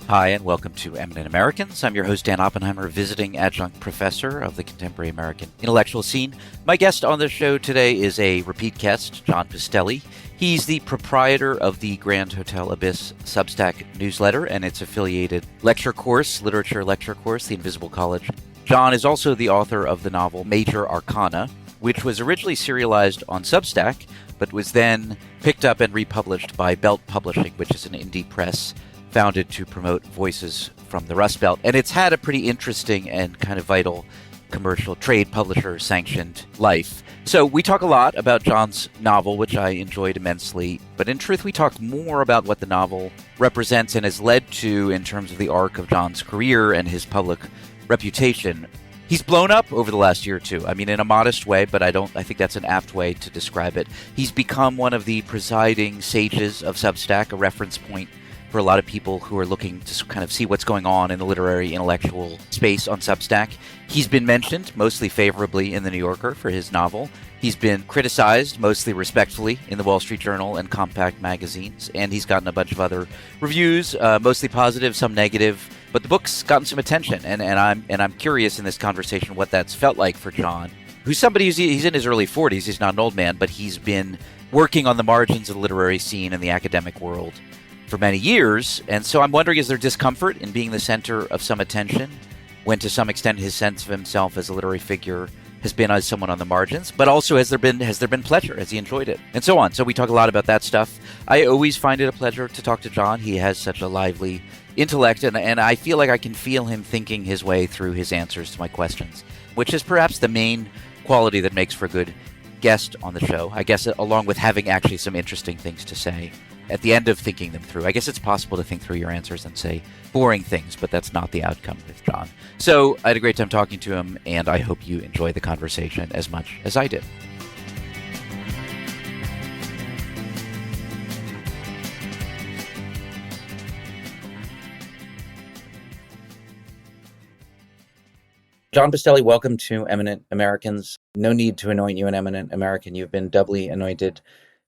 Hi, and welcome to Eminent Americans. I'm your host, Dan Oppenheimer, visiting adjunct professor of the contemporary American intellectual scene. My guest on the show today is a repeat guest, John Pistelli. He's the proprietor of the Grand Hotel Abyss Substack newsletter and its affiliated lecture course, literature lecture course, The Invisible College. John is also the author of the novel Major Arcana, which was originally serialized on Substack, but was then picked up and republished by Belt Publishing, which is an indie press founded to promote voices from the Rust Belt. And it's had a pretty interesting and kind of vital commercial trade publisher sanctioned life. So we talk a lot about John's novel, which I enjoyed immensely, but in truth we talk more about what the novel represents and has led to in terms of the arc of John's career and his public reputation. He's blown up over the last year or two. I mean, in a modest way, but I think that's an apt way to describe it. He's become one of the presiding sages of Substack, a reference point for a lot of people who are looking to kind of see what's going on in the literary intellectual space on Substack. He's been mentioned, mostly favorably, in The New Yorker for his novel. He's been criticized, mostly respectfully, in the Wall Street Journal and Compact magazines, and he's gotten a bunch of other reviews, mostly positive, some negative. But the book's gotten some attention, and I'm curious in this conversation what that's felt like for John, who's somebody he's in his early 40s. He's not an old man, but he's been working on the margins of the literary scene and the academic world for many years. And so I'm wondering, is there discomfort in being the center of some attention when to some extent his sense of himself as a literary figure has been as someone on the margins, but also has there been pleasure? Has he enjoyed it? And so on. So we talk a lot about that stuff. I always find it a pleasure to talk to John. He has such a lively intellect, and I feel like I can feel him thinking his way through his answers to my questions, which is perhaps the main quality that makes for a good guest on the show, I guess, along with having actually some interesting things to say at the end of thinking them through. I guess it's possible to think through your answers and say boring things, but that's not the outcome with John. So I had a great time talking to him, and I hope you enjoy the conversation as much as I did. John Pistelli, welcome to Eminent Americans. No need to anoint you an eminent American. You've been doubly anointed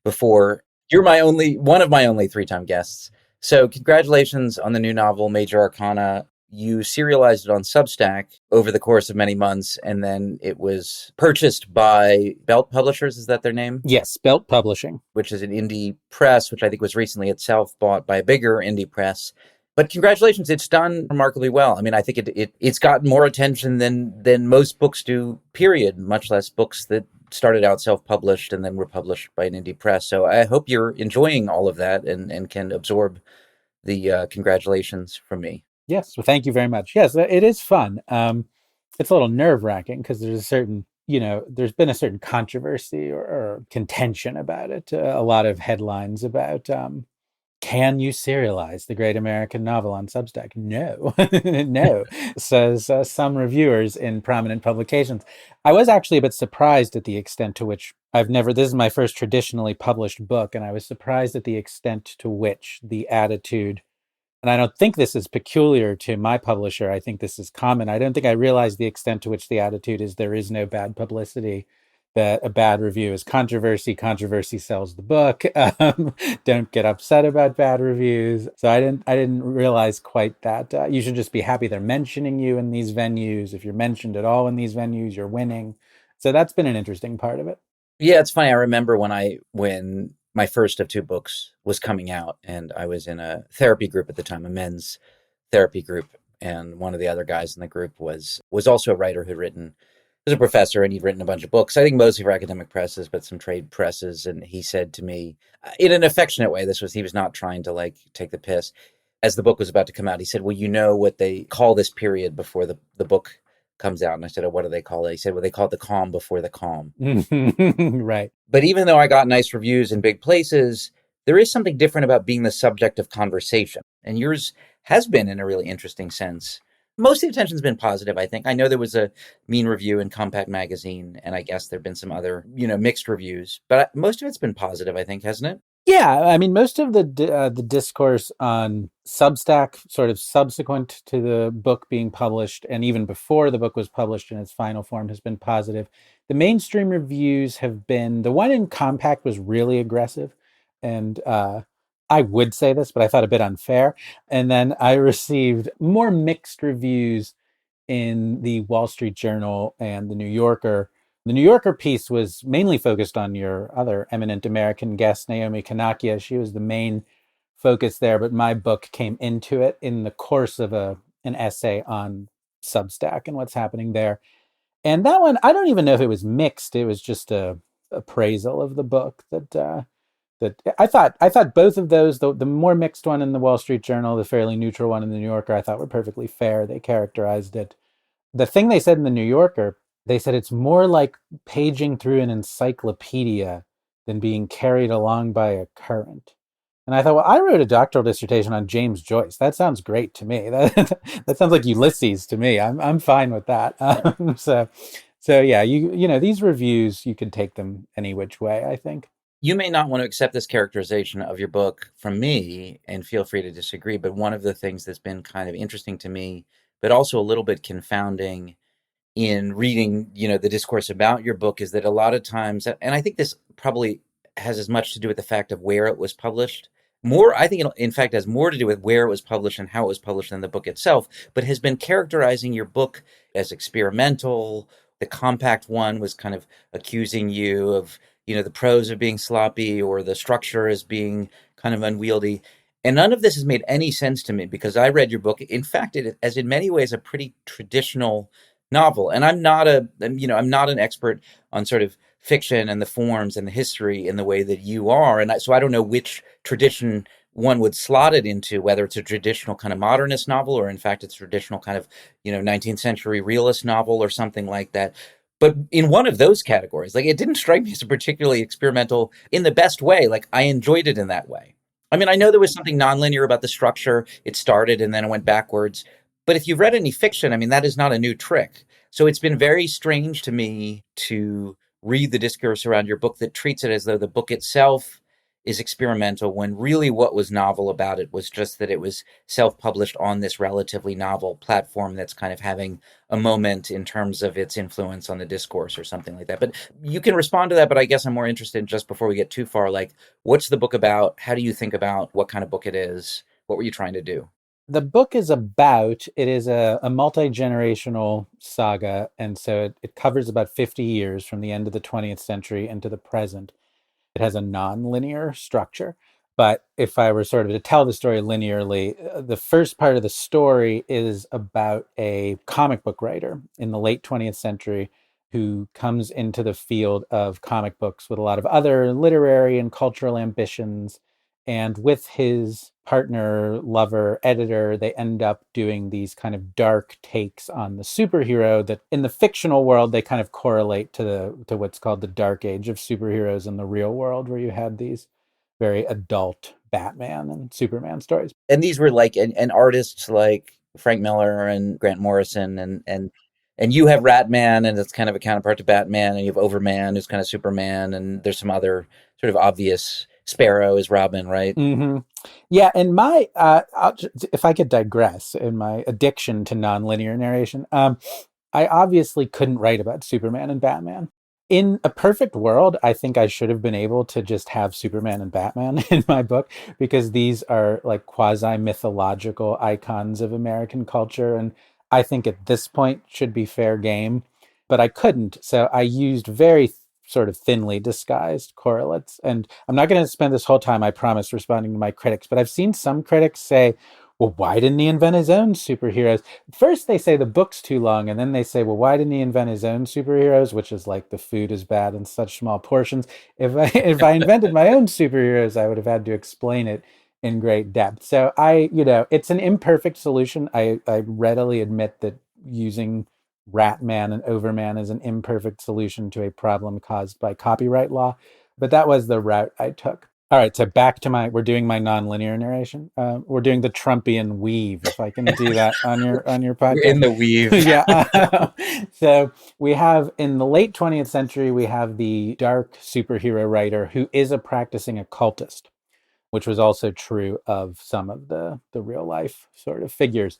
before. You're one of my only three-time guests. So congratulations on the new novel, Major Arcana. You serialized it on Substack over the course of many months, and then it was purchased by Belt Publishers. Is that their name? Yes, Belt Publishing. Which is an indie press, which I think was recently itself bought by a bigger indie press. But congratulations, it's done remarkably well. I mean, I think it's gotten more attention than most books do, period, much less books that started out self-published and then were published by an indie press. So I hope you're enjoying all of that and can absorb the congratulations from me. Yes, well, thank you very much. Yes, it is fun. It's a little nerve-wracking because there's a certain, there's been a certain controversy or contention about it. A lot of headlines about can you serialize the great American novel on Substack? No, no, says some reviewers in prominent publications. I was actually a bit surprised at the extent to which this is my first traditionally published book, and I was surprised at the extent to which the attitude, and I don't think this is peculiar to my publisher, I think this is common. I don't think I realized the extent to which the attitude is there is no bad publicity, that a bad review is controversy. Controversy sells the book. Don't get upset about bad reviews. So I didn't realize quite that. You should just be happy they're mentioning you in these venues. If you're mentioned at all in these venues, you're winning. So that's been an interesting part of it. Yeah, it's funny. I remember when my first of two books was coming out, and I was in a therapy group at the time, a men's therapy group, and one of the other guys in the group was also a writer who'd written, was a professor, and he'd written a bunch of books, I think mostly for academic presses, but some trade presses. And he said to me, in an affectionate way, he was not trying to take the piss, as the book was about to come out, he said, well, you know what they call this period before the book comes out? And I said, oh, what do they call it? He said, well, they call it the calm before the calm. Right. But even though I got nice reviews in big places, there is something different about being the subject of conversation. And yours has been, in a really interesting sense. Most of the attention's been positive, I think. I know there was a mean review in Compact magazine, and I guess there have been some other, mixed reviews. But most of it's been positive, I think, hasn't it? Yeah, I mean, most of the discourse on Substack, sort of subsequent to the book being published, and even before the book was published in its final form, has been positive. The mainstream reviews have been, the one in Compact was really aggressive, and I would say this, but I thought a bit unfair. And then I received more mixed reviews in the Wall Street Journal and the New Yorker. The New Yorker piece was mainly focused on your other eminent American guest, Naomi Kanakia. She was the main focus there, but my book came into it in the course of an essay on Substack and what's happening there. And that one, I don't even know if it was mixed. It was just a appraisal of the book that I thought both of those, the more mixed one in the Wall Street Journal, the fairly neutral one in the New Yorker, I thought were perfectly fair. They characterized it. The thing they said in the New Yorker, they said it's more like paging through an encyclopedia than being carried along by a current. And I thought, well, I wrote a doctoral dissertation on James Joyce. That sounds great to me. That sounds like Ulysses to me. I'm fine with that. So yeah, these reviews, you can take them any which way, I think. You may not want to accept this characterization of your book from me, and feel free to disagree. But one of the things that's been kind of interesting to me, but also a little bit confounding in reading, the discourse about your book, is that a lot of times, and I think this probably has as much to do with the fact of where it was published. More, I think, in fact, has more to do with where it was published and how it was published than the book itself, but has been characterizing your book as experimental. The Compact one was kind of accusing you of, the prose of being sloppy or the structure as being kind of unwieldy. And none of this has made any sense to me because I read your book. In fact, it as in many ways a pretty traditional novel. And I'm not an expert on sort of fiction and the forms and the history in the way that you are. And so I don't know which tradition one would slot it into, whether it's a traditional kind of modernist novel or in fact it's a traditional kind of, 19th century realist novel or something like that. But in one of those categories, like, it didn't strike me as a particularly experimental in the best way. Like, I enjoyed it in that way. I mean, I know there was something nonlinear about the structure. It started and then it went backwards. But if you've read any fiction, I mean, that is not a new trick. So it's been very strange to me to read the discourse around your book that treats it as though the book itself is experimental, when really what was novel about it was just that it was self-published on this relatively novel platform that's kind of having a moment in terms of its influence on the discourse or something like that. But you can respond to that, but I guess I'm more interested in, just before we get too far, like, what's the book about? How do you think about what kind of book it is? What were you trying to do? The book is a multi-generational saga, and so it covers about 50 years from the end of the 20th century into the present. It has a non-linear structure. But if I were sort of to tell the story linearly, the first part of the story is about a comic book writer in the late 20th century who comes into the field of comic books with a lot of other literary and cultural ambitions. And with his partner, lover, editor, they end up doing these kind of dark takes on the superhero that in the fictional world, they kind of correlate to what's called the dark age of superheroes in the real world, where you had these very adult Batman and Superman stories. And these were like, and artists like Frank Miller and Grant Morrison, and you have Ratman, and it's kind of a counterpart to Batman, and you have Overman, who's kind of Superman, and there's some other sort of obvious. Sparrow is Robin, right? Mm-hmm. Yeah, and if I could digress in my addiction to nonlinear narration, I obviously couldn't write about Superman and Batman. In a perfect world, I think I should have been able to just have Superman and Batman in my book, because these are like quasi mythological icons of American culture. And I think at this point should be fair game, but I couldn't. So I used very sort of thinly disguised correlates. And I'm not going to spend this whole time, I promise, responding to my critics, but I've seen some critics say, well, why didn't he invent his own superheroes? First, they say the book's too long, and then they say, well, why didn't he invent his own superheroes? Which is like the food is bad in such small portions. If I invented my own superheroes, I would have had to explain it in great depth. So it's an imperfect solution. I readily admit that using Ratman and Overman is an imperfect solution to a problem caused by copyright law, but that was the route I took. All right, so back to we're doing my nonlinear narration. We're doing the Trumpian weave, if I can do that on your podcast. We're in the weave. Yeah. So we have, in the late 20th century, we have the dark superhero writer who is a practicing occultist, which was also true of some of the real life sort of figures,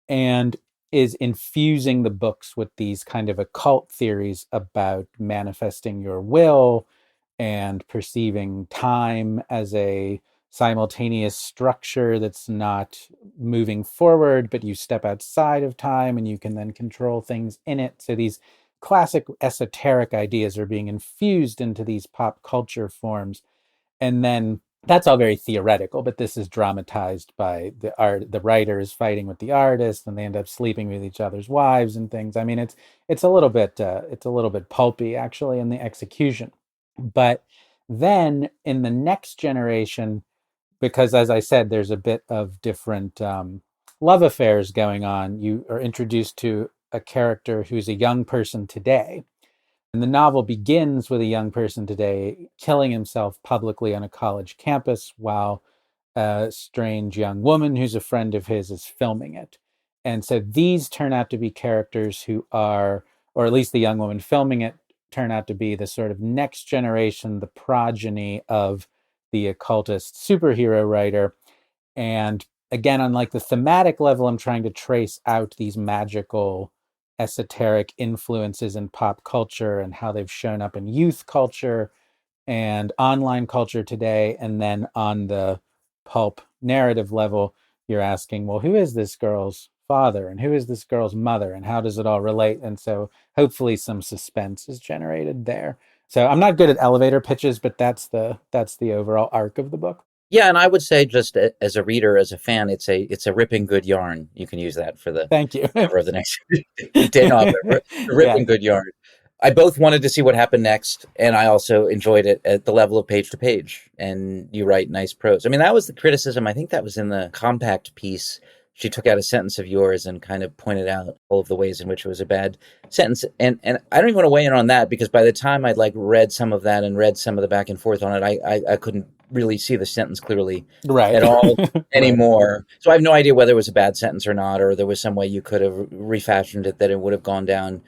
and is infusing the books with these kind of occult theories about manifesting your will and perceiving time as a simultaneous structure that's not moving forward, but you step outside of time and you can then control things in it. So these classic esoteric ideas are being infused into these pop culture forms. And then that's all very theoretical, but this is dramatized by the writers fighting with the artist, and they end up sleeping with each other's wives and things. I mean, it's a little bit pulpy actually in the execution. But then in the next generation, because as I said, there's a bit of different love affairs going on. You are introduced to a character who's a young person today. And the novel begins with a young person today killing himself publicly on a college campus while a strange young woman who's a friend of his is filming it. And so these turn out to be characters who are, or at least the young woman filming it, turn out to be the sort of next generation, the progeny of the occultist superhero writer. And again, on like the thematic level, I'm trying to trace out these magical, esoteric influences in pop culture and how they've shown up in youth culture and online culture today. And then on the pulp narrative level, you're asking, well, who is this girl's father and who is this girl's mother and how does it all relate? And so hopefully some suspense is generated there. So I'm not good at elevator pitches, but that's the overall arc of the book. Yeah, and I would say just as a reader, as a fan, it's a ripping good yarn. You can use that for the Thank you. cover of the next day novel. A Yeah. ripping good yarn. I both wanted to see what happened next, and I also enjoyed it at the level of page to page. And you write nice prose. I mean, that was the criticism. I think that was in the compact piece. She took out a sentence of yours and kind of pointed out all of the ways in which it was a bad sentence. And I don't even want to weigh in on that because by the time I'd like read some of that and read some of the back and forth on it, I couldn't really see the sentence clearly Right. at all Right. anymore. So I have no idea whether it was a bad sentence or not, or there was some way you could have refashioned it that it would have gone down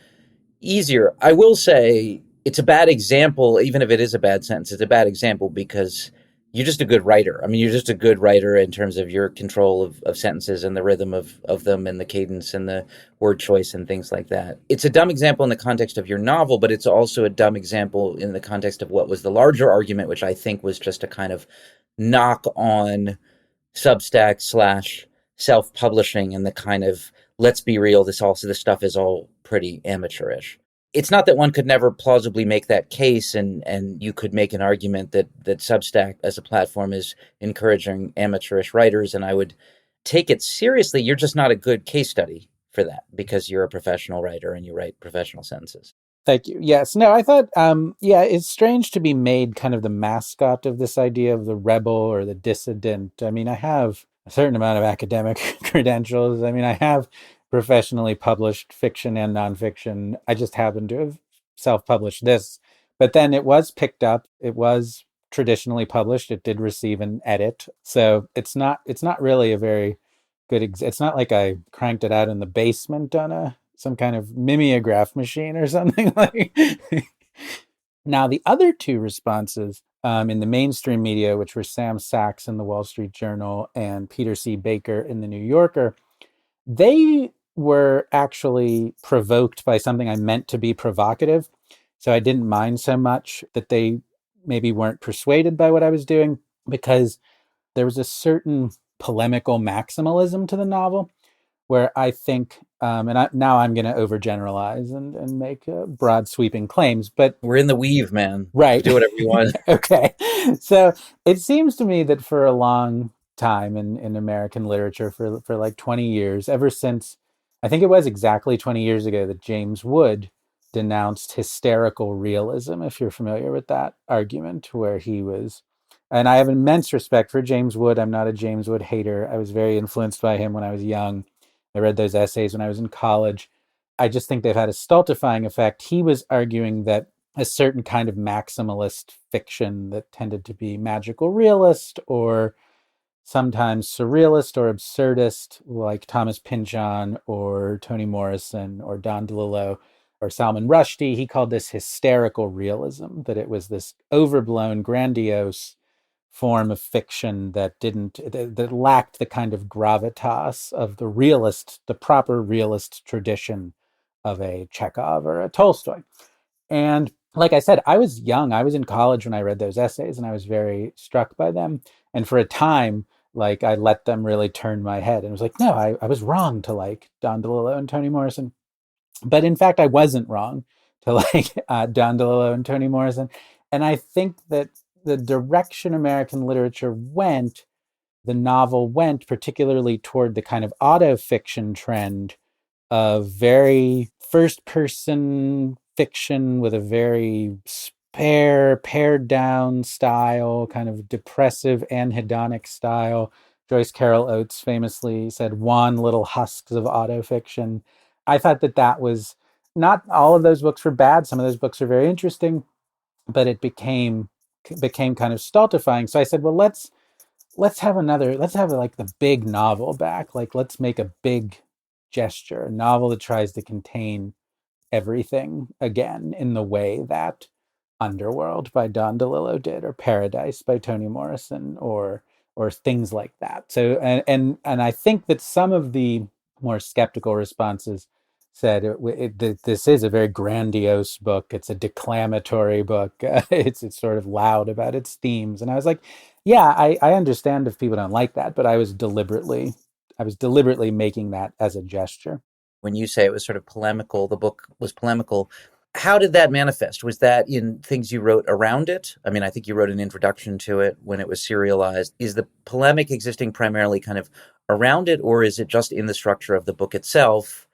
easier. I will say it's a bad example, even if it is a bad sentence, it's a bad example because you're just a good writer. I mean, you're just a good writer in terms of your control of sentences and the rhythm of them and the cadence and the word choice and things like that. It's a dumb example in the context of your novel, but it's also a dumb example in the context of what was the larger argument, which I think was just a kind of knock on Substack slash self-publishing and the kind of let's be real, this stuff is all pretty amateurish. It's not that one could never plausibly make that case, and you could make an argument that Substack as a platform is encouraging amateurish writers, and I would take it seriously. You're just not a good case study for that because you're a professional writer and you write professional sentences. Thank you. Yes. No, I thought, yeah, it's strange to be made kind of the mascot of this idea of the rebel or the dissident. I mean, I have a certain amount of academic credentials. I mean, I have professionally published fiction and nonfiction. I just happen to have self-published this, but then it was picked up. It was traditionally published. It did receive an edit. So it's not really a very good, it's not like I cranked it out in the basement on some kind of mimeograph machine or something like. Now, the other two responses in the mainstream media, which were Sam Sachs in the Wall Street Journal and Peter C. Baker in the New Yorker, they were actually provoked by something I meant to be provocative. So I didn't mind so much that they maybe weren't persuaded by what I was doing because there was a certain polemical maximalism to the novel where I think, now I'm going to overgeneralize and make broad sweeping claims, but We're in the weave, man. right. Do whatever you want. Okay. So it seems to me that for a long time in American literature, for like 20 years, ever since, I think it was exactly 20 years ago that James Wood denounced hysterical realism, if you're familiar with that argument, where he was, and I have immense respect for James Wood. I'm not a James Wood hater. I was very influenced by him when I was young. I read those essays when I was in college. I just think they've had a stultifying effect. He was arguing that a certain kind of maximalist fiction that tended to be magical realist or sometimes surrealist or absurdist, like Thomas Pynchon or Toni Morrison or Don DeLillo or Salman Rushdie. He called this hysterical realism, that it was this overblown, grandiose form of fiction that lacked the kind of gravitas of the proper realist tradition of a Chekhov or a Tolstoy. And like I said, I was young. I was in college when I read those essays and I was very struck by them. And for a time, like I let them really turn my head and was like, no, I was wrong to like Don DeLillo and Toni Morrison. But in fact, I wasn't wrong to like Don DeLillo and Toni Morrison. And I think that the direction American literature went, the novel went, particularly toward the kind of autofiction trend of very first person fiction with a very spare, pared down style, kind of depressive anhedonic style. Joyce Carol Oates famously said, wan little husks of autofiction. I thought that that was not all of those books were bad. Some of those books are very interesting, but it became kind of stultifying. So I said, well, let's have like the big novel back. Like let's make a big gesture, a novel that tries to contain everything again in the way that Underworld by Don DeLillo did, or Paradise by Toni Morrison, or things like that. So and I think that some of the more skeptical responses said this is a very grandiose book. It's a declamatory book. It's sort of loud about its themes, and I was like, yeah, I understand if people don't like that, but I was deliberately making that as a gesture. When you say it was sort of polemical, the book was polemical. How did that manifest? Was that in things you wrote around it? I mean, I think you wrote an introduction to it when it was serialized. Is the polemic existing primarily kind of around it, or is it just in the structure of the book itself?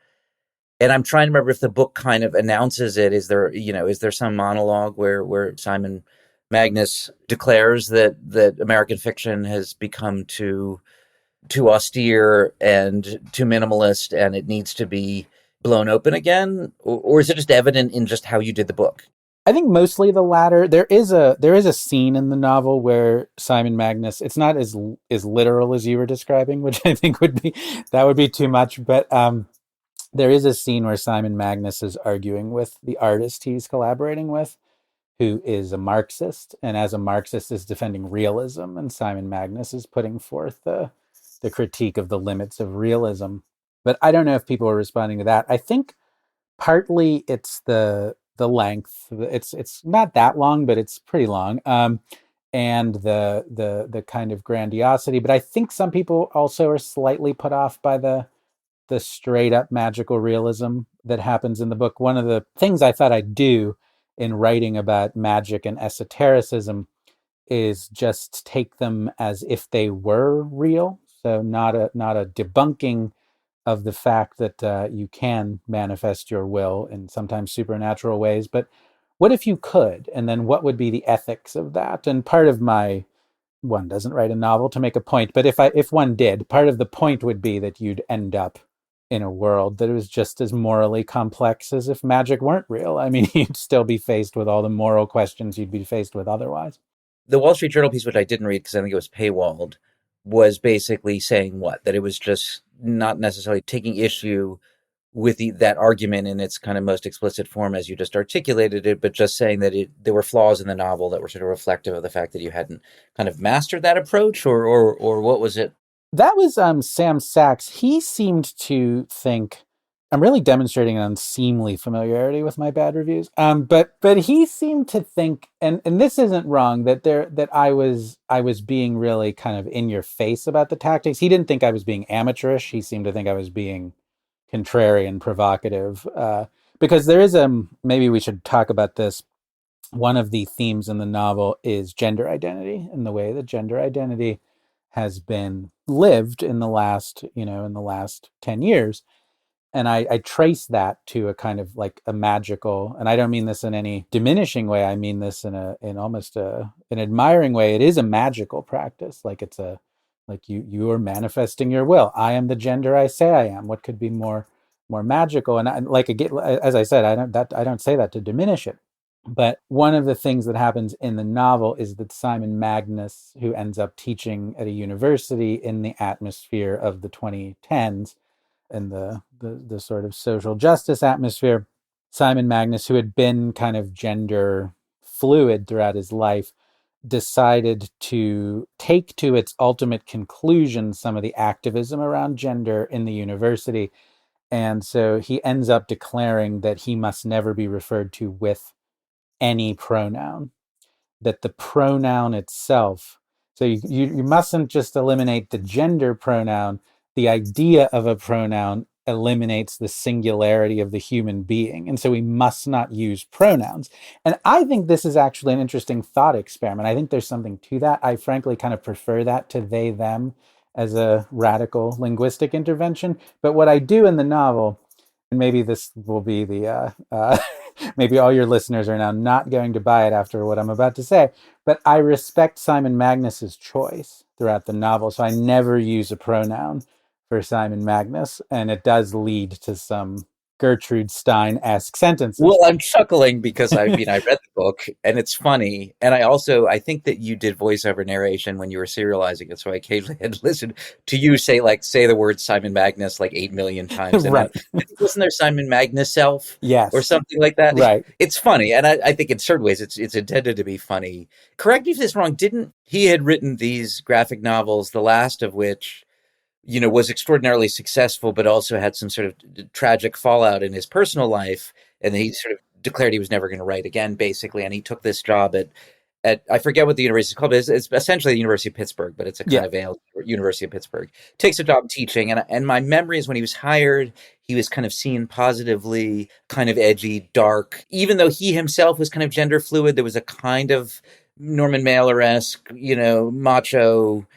And I'm trying to remember if the book kind of announces it. Is there some monologue where Simon Magnus declares that American fiction has become too austere and too minimalist and it needs to be blown open again, or is it just evident in just how you did the book? I think mostly the latter. There is a scene in the novel where Simon Magnus. It's not as literal as you were describing, which I think would be too much. But there is a scene where Simon Magnus is arguing with the artist he's collaborating with, who is a Marxist, and as a Marxist is defending realism, and Simon Magnus is putting forth the critique of the limits of realism. But I don't know if people are responding to that. I think partly it's the length. It's not that long, but it's pretty long. And the kind of grandiosity. But I think some people also are slightly put off by the straight up magical realism that happens in the book. One of the things I thought I'd do in writing about magic and esotericism is just take them as if they were real. So not a debunking of the fact that you can manifest your will in sometimes supernatural ways, but what if you could? And then what would be the ethics of that? And part of my one doesn't write a novel to make a point, but if one did, part of the point would be that you'd end up in a world that was just as morally complex as if magic weren't real. I mean, you'd still be faced with all the moral questions you'd be faced with otherwise. The Wall Street Journal piece, which I didn't read because I think it was paywalled, was basically saying what? That it was just not necessarily taking issue with that argument in its kind of most explicit form as you just articulated it, but just saying that there were flaws in the novel that were sort of reflective of the fact that you hadn't kind of mastered that approach, or what was it? That was Sam Sachs. He seemed to think I'm really demonstrating an unseemly familiarity with my bad reviews. But he seemed to think, and this isn't wrong, that I was being really kind of in your face about the tactics. He didn't think I was being amateurish. He seemed to think I was being contrarian, provocative. Because there is maybe we should talk about this. One of the themes in the novel is gender identity and the way that gender identity has been lived in the last 10 years. And I trace that to a kind of like a magical, and I don't mean this in any diminishing way. I mean this in almost an admiring way. It is a magical practice. Like like you are manifesting your will. I am the gender I say I am. What could be more magical? And like again, as I said, I don't say that to diminish it. But one of the things that happens in the novel is that Simon Magnus, who ends up teaching at a university in the atmosphere of the 2010s, and the sort of social justice atmosphere, Simon Magnus, who had been kind of gender fluid throughout his life, decided to take to its ultimate conclusion some of the activism around gender in the university. And so he ends up declaring that he must never be referred to with any pronoun, that the pronoun itself So you mustn't just eliminate the gender pronoun. The idea of a pronoun eliminates the singularity of the human being. And so we must not use pronouns. And I think this is actually an interesting thought experiment. I think there's something to that. I frankly kind of prefer that to they, them as a radical linguistic intervention. But what I do in the novel, and maybe this will be maybe all your listeners are now not going to buy it after what I'm about to say, but I respect Simon Magnus's choice throughout the novel. So I never use a pronoun for Simon Magnus, and it does lead to some Gertrude Stein-esque sentences. Well, I'm chuckling because I read the book and it's funny. And I think that you did voiceover narration when you were serializing it. So I occasionally had to listen to you say the word Simon Magnus like 8 million times. And right. Wasn't there Simon Magnus self? Yes. Or something like that? Right. It's funny. And I think in certain ways it's intended to be funny. Correct me if this is wrong. He had written these graphic novels, the last of which was extraordinarily successful, but also had some sort of tragic fallout in his personal life. And he sort of declared he was never going to write again, basically. And he took this job at I forget what the university is called, but it's essentially the University of Pittsburgh, but it's a kind of veiled University of Pittsburgh. Takes a job teaching. And my memory is when he was hired, he was kind of seen positively, kind of edgy, dark. Even though he himself was kind of gender fluid, there was a kind of Norman Mailer-esque, macho,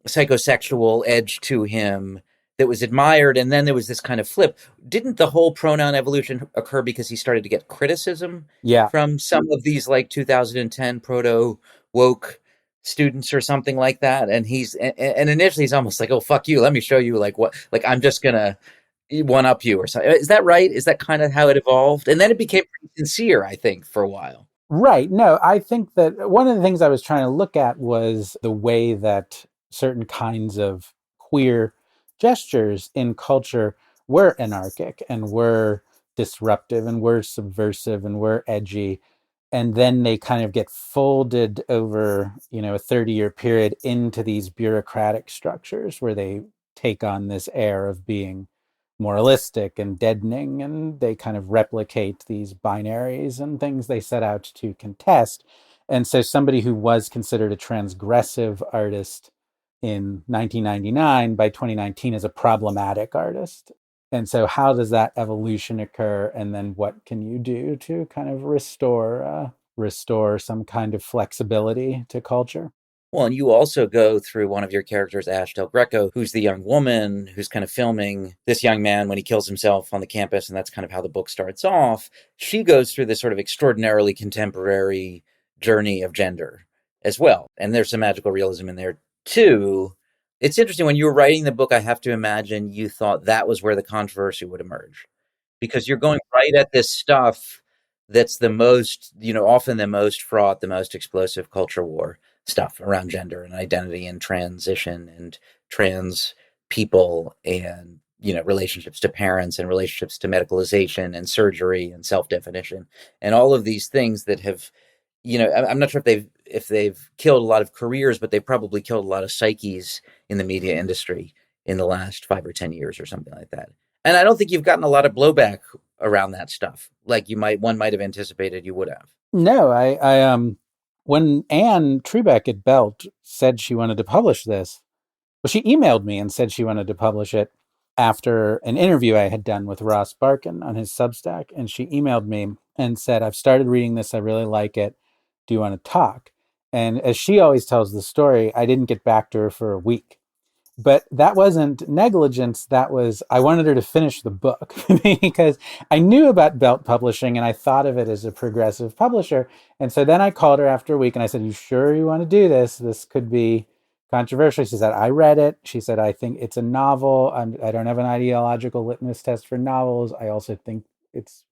psychosexual edge to him that was admired. And then there was this kind of flip. Didn't the whole pronoun evolution occur because he started to get criticism from some of these like 2010 proto woke students or something like that? And initially he's almost like, oh, fuck you. Let me show you I'm just going to one up you or something. Is that right? Is that kind of how it evolved? And then it became pretty sincere, I think, for a while. Right. No, I think that one of the things I was trying to look at was the way that certain kinds of queer gestures in culture were anarchic and were disruptive and were subversive and were edgy. And then they kind of get folded over, a 30-year period into these bureaucratic structures where they take on this air of being moralistic and deadening, and they kind of replicate these binaries and things they set out to contest. And so somebody who was considered a transgressive artist in 1999, by 2019 is a problematic artist. And so how does that evolution occur? And then what can you do to kind of restore some kind of flexibility to culture? Well, and you also go through one of your characters, Ash Del Greco, who's the young woman who's kind of filming this young man when he kills himself on the campus. And that's kind of how the book starts off. She goes through this sort of extraordinarily contemporary journey of gender as well. And there's some magical realism in there too. It's interesting, when you were writing the book, I have to imagine you thought that was where the controversy would emerge, because you're going right at this stuff that's the most, often the most fraught, the most explosive culture war stuff around gender and identity and transition and trans people and, relationships to parents and relationships to medicalization and surgery and self-definition and all of these things that have, I'm not sure if they've killed a lot of careers, but they've probably killed a lot of psyches in the media industry in the last 5 or 10 years or something like that. And I don't think you've gotten a lot of blowback around that stuff, like one might have anticipated you would have. No, I when Anne Trebeck at Belt said she wanted to publish this, well, she emailed me and said she wanted to publish it after an interview I had done with Ross Barkan on his Substack. And she emailed me and said, I've started reading this. I really like it. Do you want to talk? And as she always tells the story, I didn't get back to her for a week. But that wasn't negligence. That was, I wanted her to finish the book because I knew about Belt Publishing and I thought of it as a progressive publisher. And so then I called her after a week and I said, you sure you want to do this? This could be controversial. She said, I read it. She said, I think it's a novel. I don't have an ideological litmus test for novels. I also think it's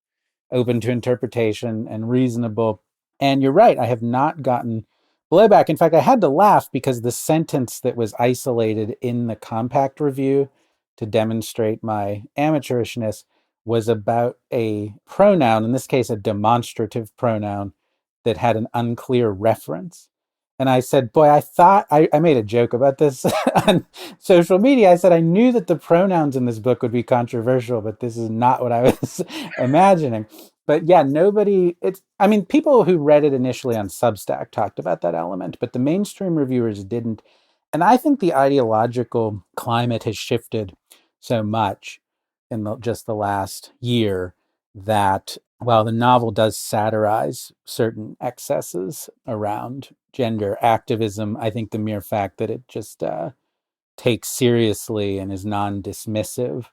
open to interpretation and reasonable. And you're right. I have not gotten blowback. In fact, I had to laugh because the sentence that was isolated in the Compact review to demonstrate my amateurishness was about a pronoun, in this case, a demonstrative pronoun that had an unclear reference. And I said, boy, I thought I made a joke about this on social media. I said, I knew that the pronouns in this book would be controversial, but this is not what I was imagining. but yeah, nobody. It's. I mean, people who read it initially on Substack talked about that element, but the mainstream reviewers didn't. And I think the ideological climate has shifted so much in just the last year that while the novel does satirize certain excesses around gender activism, I think the mere fact that it just takes seriously and is non-dismissive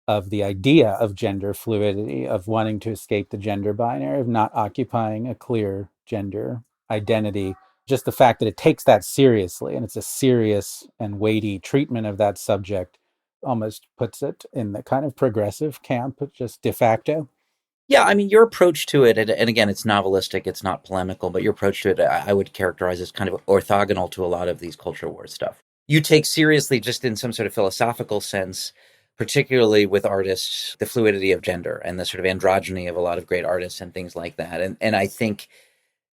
of the idea of gender fluidity, of wanting to escape the gender binary, of not occupying a clear gender identity. Just the fact that it takes that seriously and it's a serious and weighty treatment of that subject almost puts it in the kind of progressive camp, just de facto. Yeah, I mean, your approach to it, and again, it's novelistic, it's not polemical, but your approach to it, I would characterize as kind of orthogonal to a lot of these culture war stuff. You take seriously, just in some sort of philosophical sense, particularly with artists, the fluidity of gender and the sort of androgyny of a lot of great artists and things like that. And I think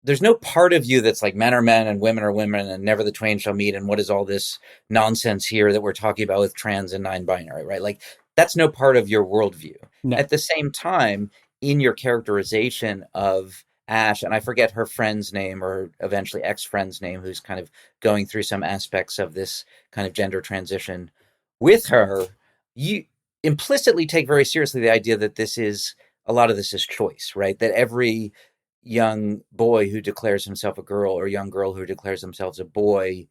there's no part of you that's like men are men and women are women and never the twain shall meet and what is all this nonsense here that we're talking about with trans and non-binary, right? Like that's no part of your worldview. No. At the same time, in your characterization of Ash, and I forget her friend's name or eventually ex-friend's name, who's kind of going through some aspects of this kind of gender transition with her, you implicitly take very seriously the idea that a lot of this is choice, right? That every young boy who declares himself a girl or young girl who declares themselves a boy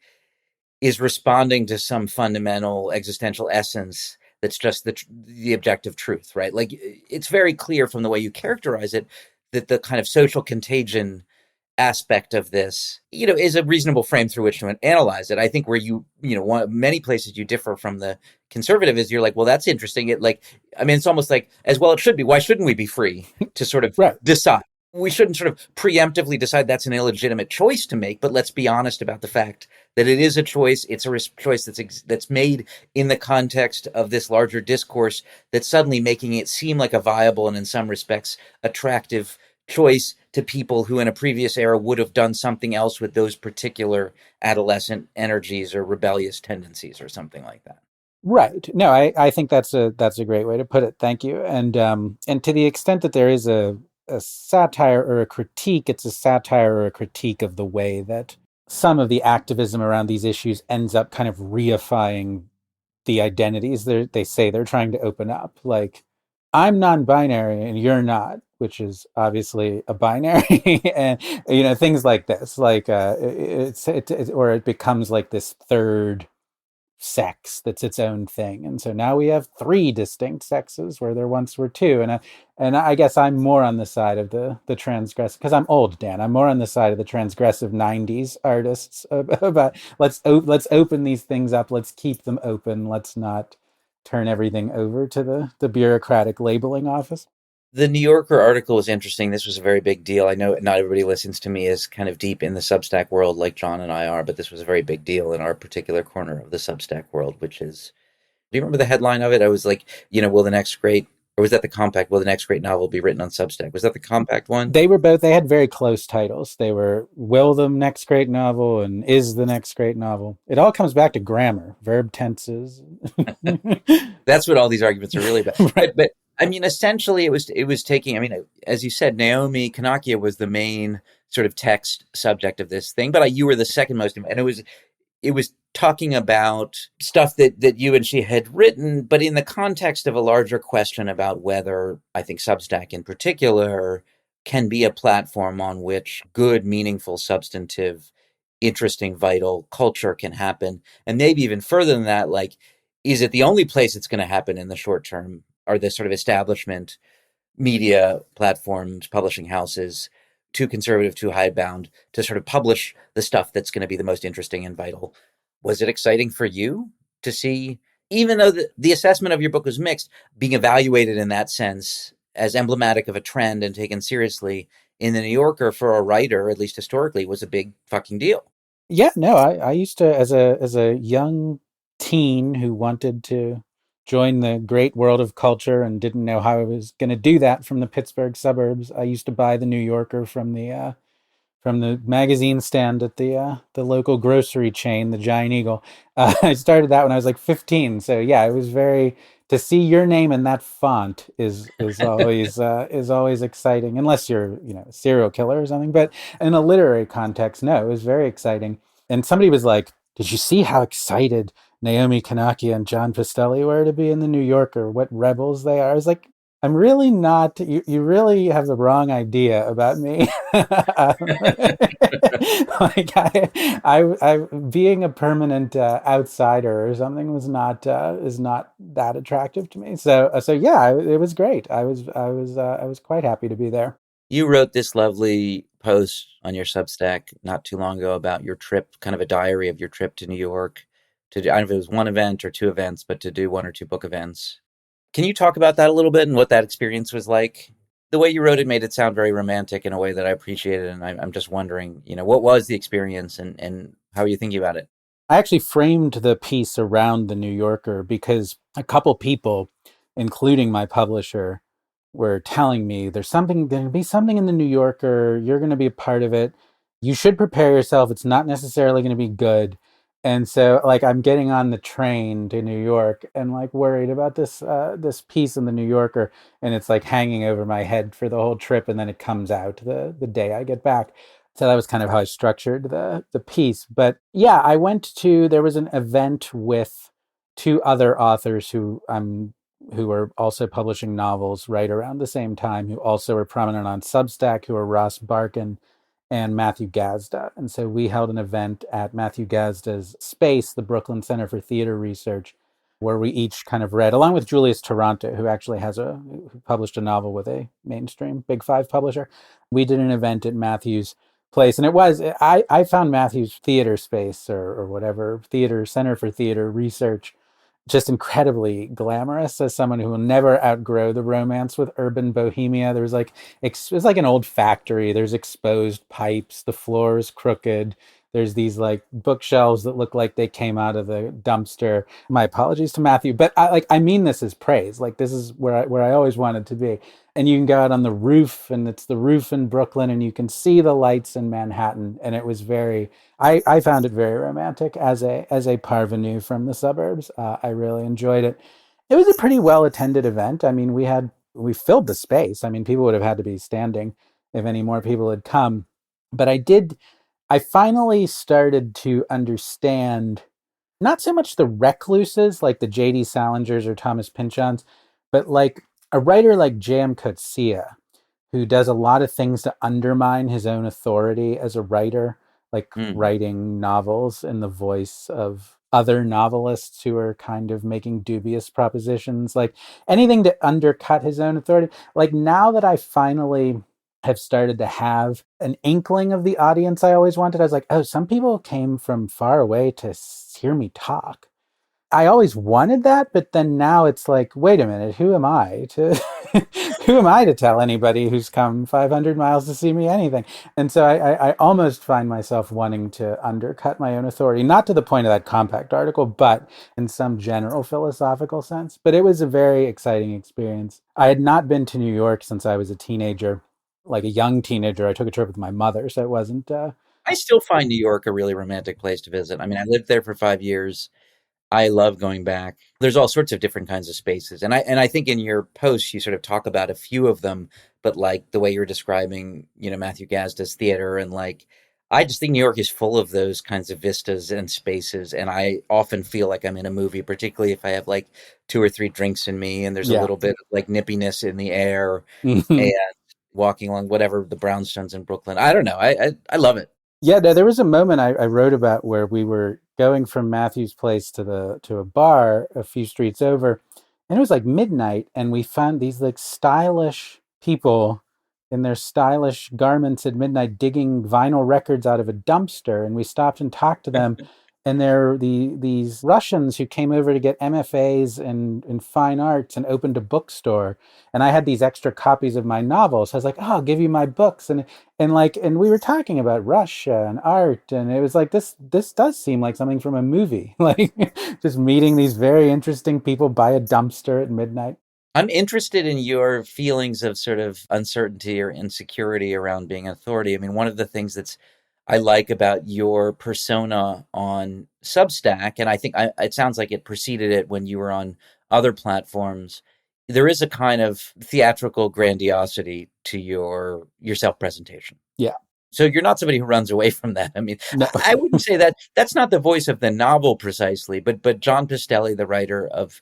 is responding to some fundamental existential essence that's just the objective truth, right? Like it's very clear from the way you characterize it that the kind of social contagion aspect of this, is a reasonable frame through which to analyze it. I think where many places you differ from the conservative is you're like, well, that's interesting. It's almost like, as well it should be. Why shouldn't we be free to sort of Right. decide? We shouldn't sort of preemptively decide that's an illegitimate choice to make, but let's be honest about the fact that it is a choice. It's a choice that's made in the context of this larger discourse that's suddenly making it seem like a viable and in some respects attractive choice to people who in a previous era would have done something else with those particular adolescent energies or rebellious tendencies or something like that. Right. No, I think that's a great way to put it. Thank you. And to the extent that there is a satire or a critique, it's a satire or a critique of the way that some of the activism around these issues ends up kind of reifying the identities they say they're trying to open up. Like, I'm non-binary and you're not, which is obviously a binary, and things like this. Like, or it becomes like this third sex that's its own thing, and so now we have three distinct sexes where there once were two. And I guess I'm more on the side of the transgressive, because I'm old, Dan. I'm more on the side of the transgressive '90s artists about let's open these things up, let's keep them open, let's not turn everything over to the bureaucratic labeling office. The New Yorker article was interesting. This was a very big deal. I know not everybody listens to me is kind of deep in the Substack world like John and I are, but this was a very big deal in our particular corner of the Substack world, which is, do you remember the headline of it? I was like, will the next great, or was that the compact, will the next great novel be written on Substack? Was that the compact one? They were both, they had very close titles. They were Will the Next Great Novel and Is the Next Great Novel. It all comes back to grammar, verb tenses. That's what all these arguments are really about. Right. But essentially it was taking, as you said, Naomi Kanakia was the main sort of text subject of this thing, but you were the second most, and it was talking about stuff that you and she had written, but in the context of a larger question about whether, I think Substack in particular, can be a platform on which good, meaningful, substantive, interesting, vital culture can happen. And maybe even further than that, like, is it the only place it's going to happen in the short term? Are the sort of establishment media platforms, publishing houses, too conservative, too hidebound to sort of publish the stuff that's going to be the most interesting and vital? Was it exciting for you to see, even though the assessment of your book was mixed, being evaluated in that sense as emblematic of a trend and taken seriously in the New Yorker for a writer, at least historically, was a big fucking deal? Yeah, no, I used to, as a young teen who wanted to join the great world of culture and didn't know how I was going to do that from the Pittsburgh suburbs. I used to buy the New Yorker from the magazine stand at the local grocery chain, the Giant Eagle. I started that when I was like 15. So yeah, it was very to see your name in that font is always exciting, unless you're, a serial killer or something. But in a literary context, no, it was very exciting. And somebody was like, "Did you see how excited Naomi Kanaki and John Pistelli were to be in the New Yorker? What rebels they are?" I was like, "I'm really not. You really have the wrong idea about me." Like I being a permanent outsider or something was not is not that attractive to me. So yeah, it was great. I was quite happy to be there. You wrote this lovely post on your Substack not too long ago about your trip, kind of a diary of your trip to New York to do, I don't know if it was one event or two events, but to do one or two book events. Can you talk about that a little bit and what that experience was like? The way you wrote it made it sound very romantic in a way that I appreciated, and I'm just wondering, what was the experience and how are you thinking about it? I actually framed the piece around the New Yorker because a couple people, including my publisher, were telling me there's going to be something in the New Yorker. You're going to be a part of it. You should prepare yourself. It's not necessarily going to be good. And so, like, I'm getting on the train to New York and like worried about this piece in the New Yorker, and it's like hanging over my head for the whole trip, and then it comes out the day I get back. So that was kind of how I structured the piece. But yeah, there was an event with two other authors who were also publishing novels right around the same time, who also were prominent on Substack, who were Ross Barkan and Matthew Gazda. And so we held an event at Matthew Gazda's space, the Brooklyn Center for Theater Research, where we each kind of read, along with Julius Taranto, who published a novel with a mainstream Big Five publisher. We did an event at Matthew's place, and I found Matthew's theater space, or whatever, theater center for theater research, just incredibly glamorous. As someone who will never outgrow the romance with urban bohemia, there was like it was like an old factory. There's exposed pipes, the floor is crooked, there's these like bookshelves that look like they came out of the dumpster. My apologies to Matthew, but I mean this as praise. Like, this is where I always wanted to be. And you can go out on the roof, and it's the roof in Brooklyn, and you can see the lights in Manhattan. And it was I found it very romantic as a parvenu from the suburbs. I really enjoyed it. It was a pretty well attended event. I mean, we filled the space. I mean, people would have had to be standing if any more people had come. But I finally started to understand not so much the recluses like the J.D. Salingers or Thomas Pynchons, but like a writer like J.M. Coetzee, who does a lot of things to undermine his own authority as a writer, like Mm. writing novels in the voice of other novelists who are kind of making dubious propositions, like anything to undercut his own authority. Like, now that I finally have started to have an inkling of the audience I always wanted, I was like, oh, some people came from far away to hear me talk. I always wanted that, but then now it's like, wait a minute, who am I to who am I to tell anybody who's come 500 miles to see me anything? And so I almost find myself wanting to undercut my own authority, not to the point of that compact article, but in some general philosophical sense. But it was a very exciting experience. I had not been to New York since I was a teenager, like a young teenager. I took a trip with my mother, so it wasn't. I still find New York a really romantic place to visit. I mean, I lived there for 5 years. I love going back. There's all sorts of different kinds of spaces. And I think in your posts you sort of talk about a few of them, but like the way you're describing, Matthew Gazda's theater and like I just think New York is full of those kinds of vistas and spaces and I often feel like I'm in a movie, particularly if I have like two or three drinks in me and there's a Yeah. little bit of like nippiness in the air and walking along whatever the brownstones in Brooklyn. I don't know. I love it. Yeah, there was a moment I wrote about where we were going from Matthew's place to a bar a few streets over, and it was like midnight, and we found these like stylish people in their stylish garments at midnight digging vinyl records out of a dumpster, and we stopped and talked to them. And they're these Russians who came over to get MFAs in fine arts and opened a bookstore. And I had these extra copies of my novels. So I was like, "Oh, I'll give you my books." And we were talking about Russia and art, and it was like, this does seem like something from a movie. Like, just meeting these very interesting people by a dumpster at midnight. I'm interested in your feelings of sort of uncertainty or insecurity around being authority. I mean, one of the things that's I like about your persona on Substack, and I think it sounds like it preceded it when you were on other platforms, there is a kind of theatrical grandiosity to your self-presentation. Yeah. So you're not somebody who runs away from that. I mean, No. I wouldn't say that that's not the voice of the novel precisely, but John Pistelli, the writer of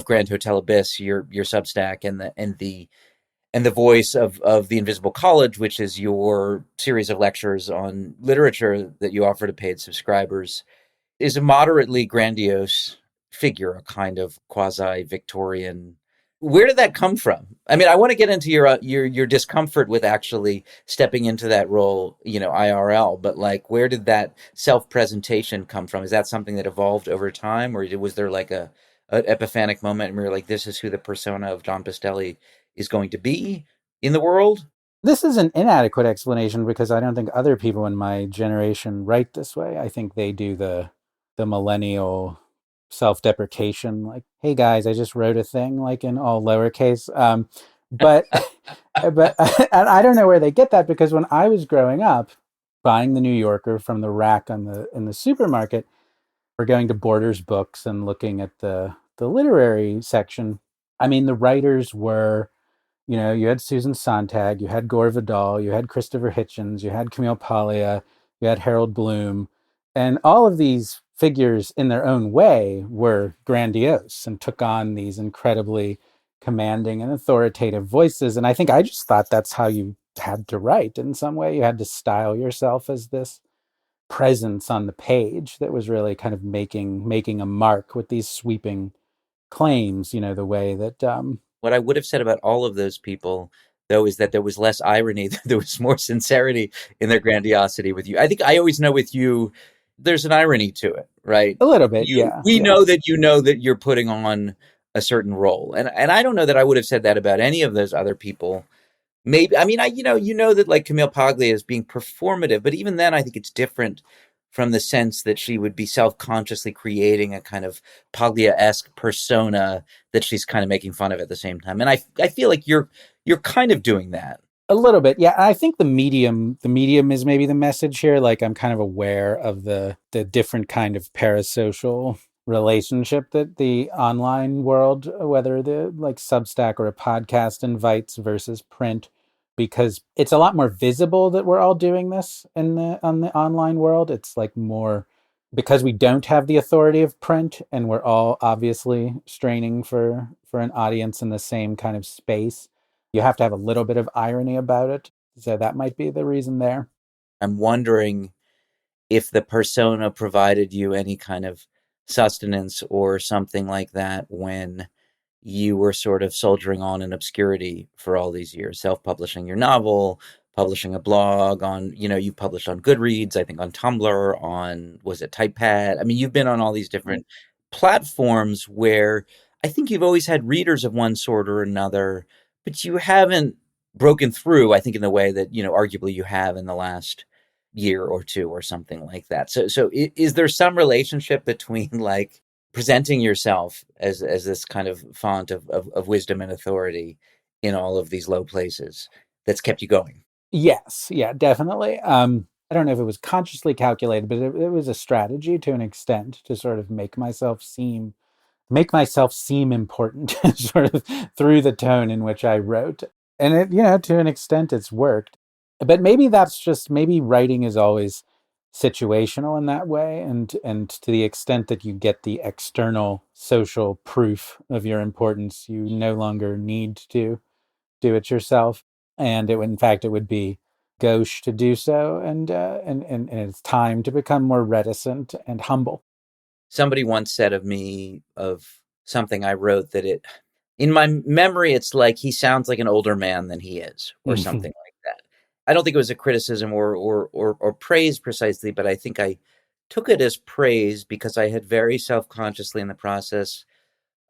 Grand Hotel Abyss, your Substack, and the voice of the Invisible College, which is your series of lectures on literature that you offer to paid subscribers, is a moderately grandiose figure, a kind of quasi Victorian. Where did that come from? I mean, I want to get into your discomfort with actually stepping into that role, IRL. But like, where did that self presentation come from? Is that something that evolved over time, or was there like a epiphanic moment where you're like, this is who the persona of John Pistelli is going to be in the world? This is an inadequate explanation because I don't think other people in my generation write this way. I think they do the millennial self-deprecation, like, "Hey guys, I just wrote a thing," like in all lowercase. But but and I don't know where they get that, because when I was growing up, buying the New Yorker from the rack in the supermarket, or going to Borders Books and looking at the literary section, I mean, the writers were, you had Susan Sontag, you had Gore Vidal, you had Christopher Hitchens, you had Camille Paglia, you had Harold Bloom, and all of these figures in their own way were grandiose and took on these incredibly commanding and authoritative voices. And I think I just thought that's how you had to write in some way. You had to style yourself as this presence on the page that was really kind of making a mark with these sweeping claims, the way that What I would have said about all of those people, though, is that there was less irony, there was more sincerity in their grandiosity with you. I think I always know with you, there's an irony to it, right? a little bit, yeah. We know that you know that you're putting on a certain role, and I don't know that I would have said that about any of those other people. Maybe, I mean, you know that like Camille Paglia is being performative, but even then, I think it's different from the sense that she would be self-consciously creating a kind of Paglia-esque persona that she's kind of making fun of at the same time. And I feel like you're kind of doing that. A little bit, yeah. I think the medium is maybe the message here. Like, I'm kind of aware of the different kind of parasocial relationship that the online world, whether the like Substack or a podcast, invites versus print, because it's a lot more visible that we're all doing this on the online world. It's like more because we don't have the authority of print, and we're all obviously straining for an audience in the same kind of space. You have to have a little bit of irony about it. So that might be the reason there. I'm wondering if the persona provided you any kind of sustenance or something like that when you were sort of soldiering on in obscurity for all these years, self-publishing your novel, publishing a blog on, you published on Goodreads, I think on Tumblr, on, was it Typepad? I mean, you've been on all these different platforms where I think you've always had readers of one sort or another, but you haven't broken through, I think, in the way that, arguably you have in the last year or two or something like that. So is there some relationship between like presenting yourself as this kind of font of wisdom and authority in all of these low places that's kept you going? Yes, yeah, definitely. I don't know if it was consciously calculated, but it was a strategy to an extent to sort of make myself seem important sort of through the tone in which I wrote. And it, to an extent it's worked. But maybe writing is always situational in that way, and to the extent that you get the external social proof of your importance, you no longer need to do it yourself. And in fact, it would be gauche to do so, and it's time to become more reticent and humble. Somebody once said of me, of something I wrote, that in my memory, it's like he sounds like an older man than he is, or something like that. I don't think it was a criticism or praise precisely, but I think I took it as praise because I had very self-consciously in the process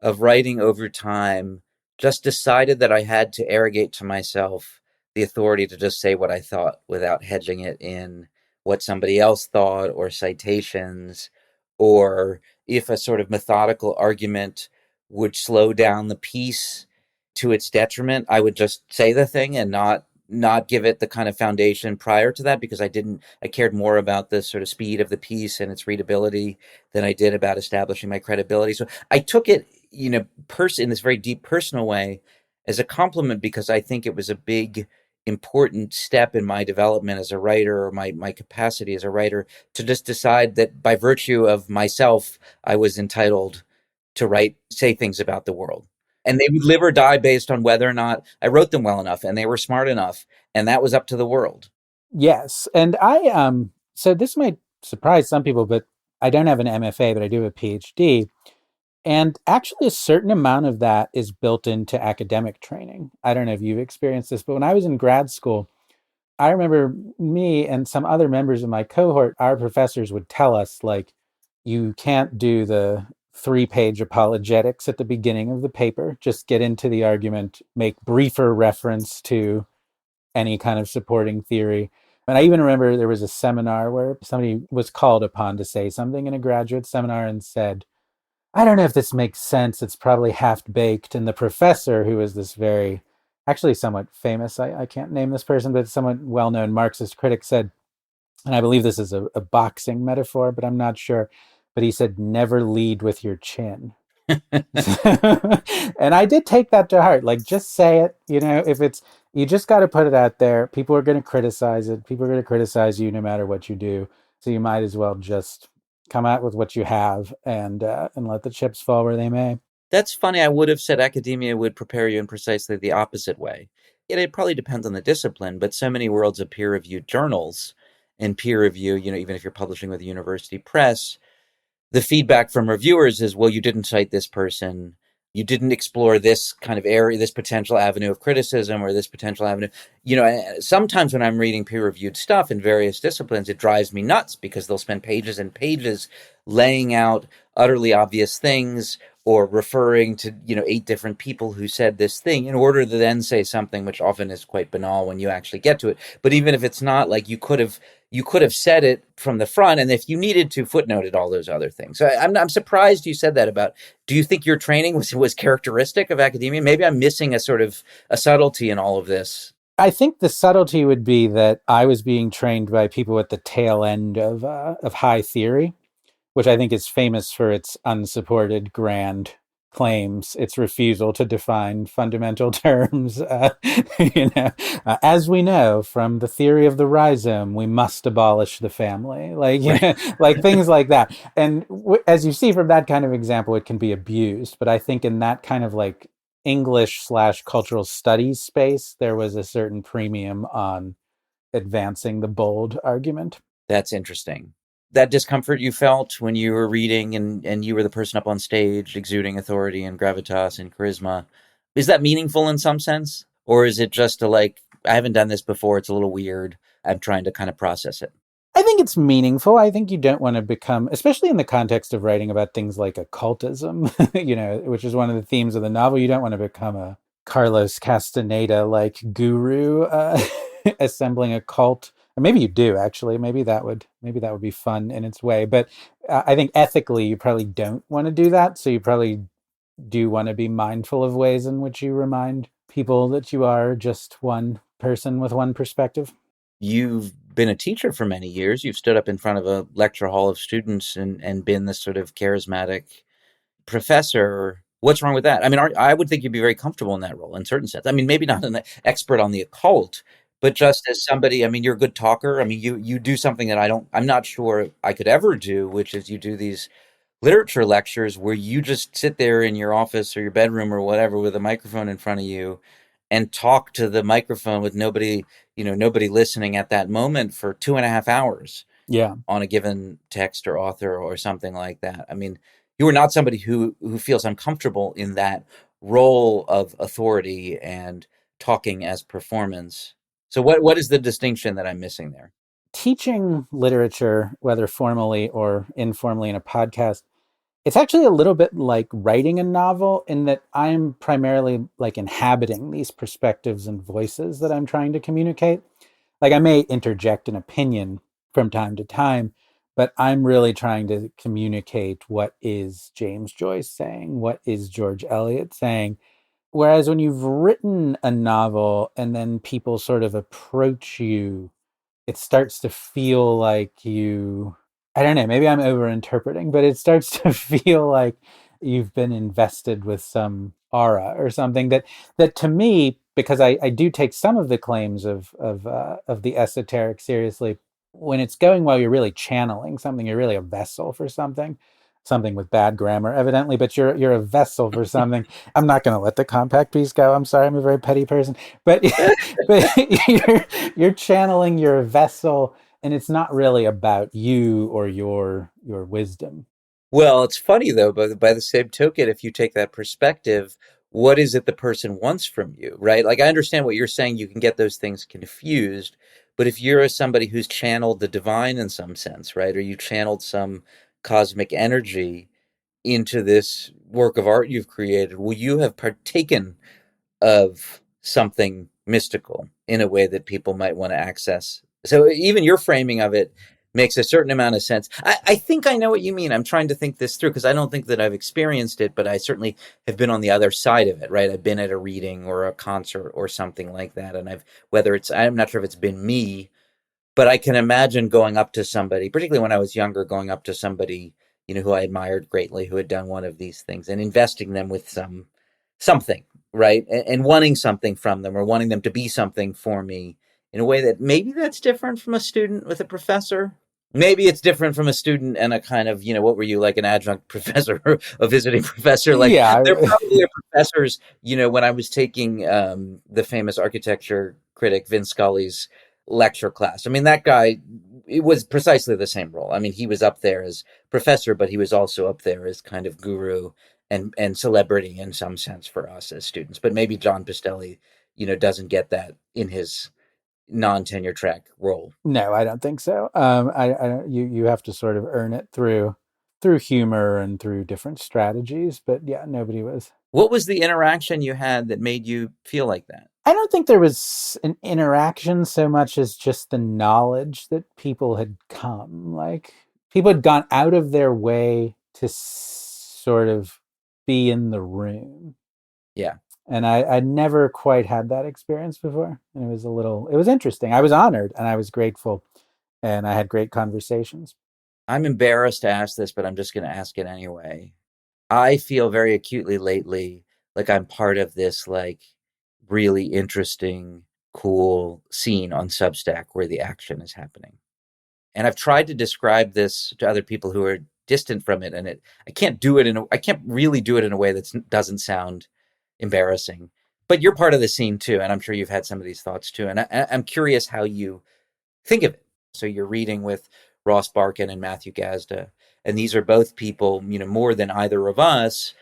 of writing over time just decided that I had to arrogate to myself the authority to just say what I thought without hedging it in what somebody else thought or citations, or if a sort of methodical argument would slow down the piece to its detriment, I would just say the thing and not give it the kind of foundation prior to that, because I cared more about the sort of speed of the piece and its readability than I did about establishing my credibility. So I took it person in this very deep personal way as a compliment, because I think it was a big important step in my development as a writer, or my capacity as a writer, to just decide that by virtue of myself I was entitled to say things about the world, and they would live or die based on whether or not I wrote them well enough and they were smart enough, and that was up to the world. Yes. And so this might surprise some people, but I don't have an MFA, but I do have a PhD. And actually, a certain amount of that is built into academic training. I don't know if you've experienced this, but when I was in grad school, I remember me and some other members of my cohort, our professors would tell us, like, you can't do the 3-page apologetics at the beginning of the paper. Just get into the argument, make briefer reference to any kind of supporting theory. And I even remember there was a seminar where somebody was called upon to say something in a graduate seminar and said, I don't know if this makes sense. It's probably half baked. And the professor, who is this very, actually somewhat famous, I can't name this person, but somewhat well known Marxist critic, said, and I believe this is a boxing metaphor, but I'm not sure. But he said, never lead with your chin. And I did take that to heart. Like, just say it. If it's, you just got to put it out there. People are going to criticize it. People are going to criticize you no matter what you do. So you might as well just come out with what you have and let the chips fall where they may. That's funny. I would have said academia would prepare you in precisely the opposite way. It probably depends on the discipline, but so many worlds of peer-reviewed journals and peer review, even if you're publishing with a university press, the feedback from reviewers is, well, you didn't cite this person. You didn't explore this kind of area, this potential avenue of criticism, or this potential avenue. Sometimes when I'm reading peer-reviewed stuff in various disciplines, it drives me nuts because they'll spend pages and pages laying out utterly obvious things, or referring to 8 different people who said this thing, in order to then say something which often is quite banal when you actually get to it. But even if it's not, like, you could have said it from the front, and if you needed to, footnoted all those other things. So I'm surprised you said that about. Do you think your training was characteristic of academia? Maybe I'm missing a sort of a subtlety in all of this. I think the subtlety would be that I was being trained by people at the tail end of high theory, which I think is famous for its unsupported grand claims, its refusal to define fundamental terms. As we know from the theory of the rhizome, we must abolish the family, like things like that. And as you see from that kind of example, it can be abused. But I think in that kind of like English/cultural studies space, there was a certain premium on advancing the bold argument. That's interesting. That discomfort you felt when you were reading, and you were the person up on stage exuding authority and gravitas and charisma, is that meaningful in some sense? Or is it just I haven't done this before, it's a little weird, I'm trying to kind of process it? I think it's meaningful. I think you don't want to become, especially in the context of writing about things like occultism, which is one of the themes of the novel. You don't want to become a Carlos Castaneda like guru assembling a cult. Or maybe you do, actually. Maybe that would be fun in its way. But I think ethically, you probably don't want to do that. So you probably do want to be mindful of ways in which you remind people that you are just one person with one perspective. You've been a teacher for many years. You've stood up in front of a lecture hall of students and been this sort of charismatic professor. What's wrong with that? I mean, I would think you'd be very comfortable in that role in certain sense. I mean, maybe not an expert on the occult, but just as somebody, I mean, you're a good talker. I mean, you do something that I'm not sure I could ever do, which is you do these literature lectures where you just sit there in your office or your bedroom or whatever with a microphone in front of you and talk to the microphone with nobody listening at that moment for 2.5 hours. Yeah. On a given text or author or something like that. I mean, you are not somebody who feels uncomfortable in that role of authority and talking as performance. So what is the distinction that I'm missing there? Teaching literature, whether formally or informally in a podcast, it's actually a little bit like writing a novel in that I'm primarily like inhabiting these perspectives and voices that I'm trying to communicate. Like, I may interject an opinion from time to time, but I'm really trying to communicate what is James Joyce saying, what is George Eliot saying. Whereas when you've written a novel and then people sort of approach you, it starts to feel like I don't know, maybe I'm overinterpreting, but it starts to feel like you've been invested with some aura or something that to me, because I do take some of the claims of the esoteric seriously. When it's going well, you're really channeling something. You're really a vessel for something. Something with bad grammar, evidently, but you're a vessel for something. I'm not going to let the compact piece go. I'm sorry, I'm a very petty person, but but you're channeling your vessel, and it's not really about you or your wisdom. Well, it's funny though, but by the same token, if you take that perspective, what is it the person wants from you, right? Like I understand what you're saying, you can get those things confused, but if you're somebody who's channeled the divine in some sense, right? Or you channeled some cosmic energy into this work of art you've created, will you have partaken of something mystical in a way that people might want to access? So even your framing of it makes a certain amount of sense. I think I know what you mean. I'm trying to think this through because I don't think that I've experienced it, but I certainly have been on the other side of it, right? I've been at a reading or a concert or something like that. And whether it's, I'm not sure if it's been me, but I can imagine going up to somebody, particularly when I was younger, going up to somebody, who I admired greatly, who had done one of these things and investing them with something, right? And wanting something from them or wanting them to be something for me in a way that maybe that's different from a student with a professor. Maybe it's different from a student and a kind of, what were you, like an adjunct professor, a visiting professor? Like there Yeah, probably are professors, when I was taking the famous architecture critic Vin Scully's lecture class. I mean, that guy, it was precisely the same role. I mean, he was up there as professor, but he was also up there as kind of guru and celebrity in some sense for us as students. But maybe John Pistelli, doesn't get that in his non-tenure track role. no, I don't think so. You have to sort of earn it through humor and through different strategies. But yeah, nobody was. What was the interaction you had that made you feel like that? I don't think there was an interaction so much as just the knowledge that people had come. Like people had gone out of their way to sort of be in the room. Yeah. And I never quite had that experience before. And it was interesting. I was honored and I was grateful and I had great conversations. I'm embarrassed to ask this, but I'm just going to ask it anyway. I feel very acutely lately like I'm part of this like really interesting, cool scene on Substack where the action is happening. And I've tried to describe this to other people who are distant from it, and I can't do it I can't really do it in a way that doesn't sound embarrassing. But you're part of the scene too, and I'm sure you've had some of these thoughts too. And I'm curious how you think of it. So you're reading with Ross Barkan and Matthew Gazda, and these are both people, more than either of us,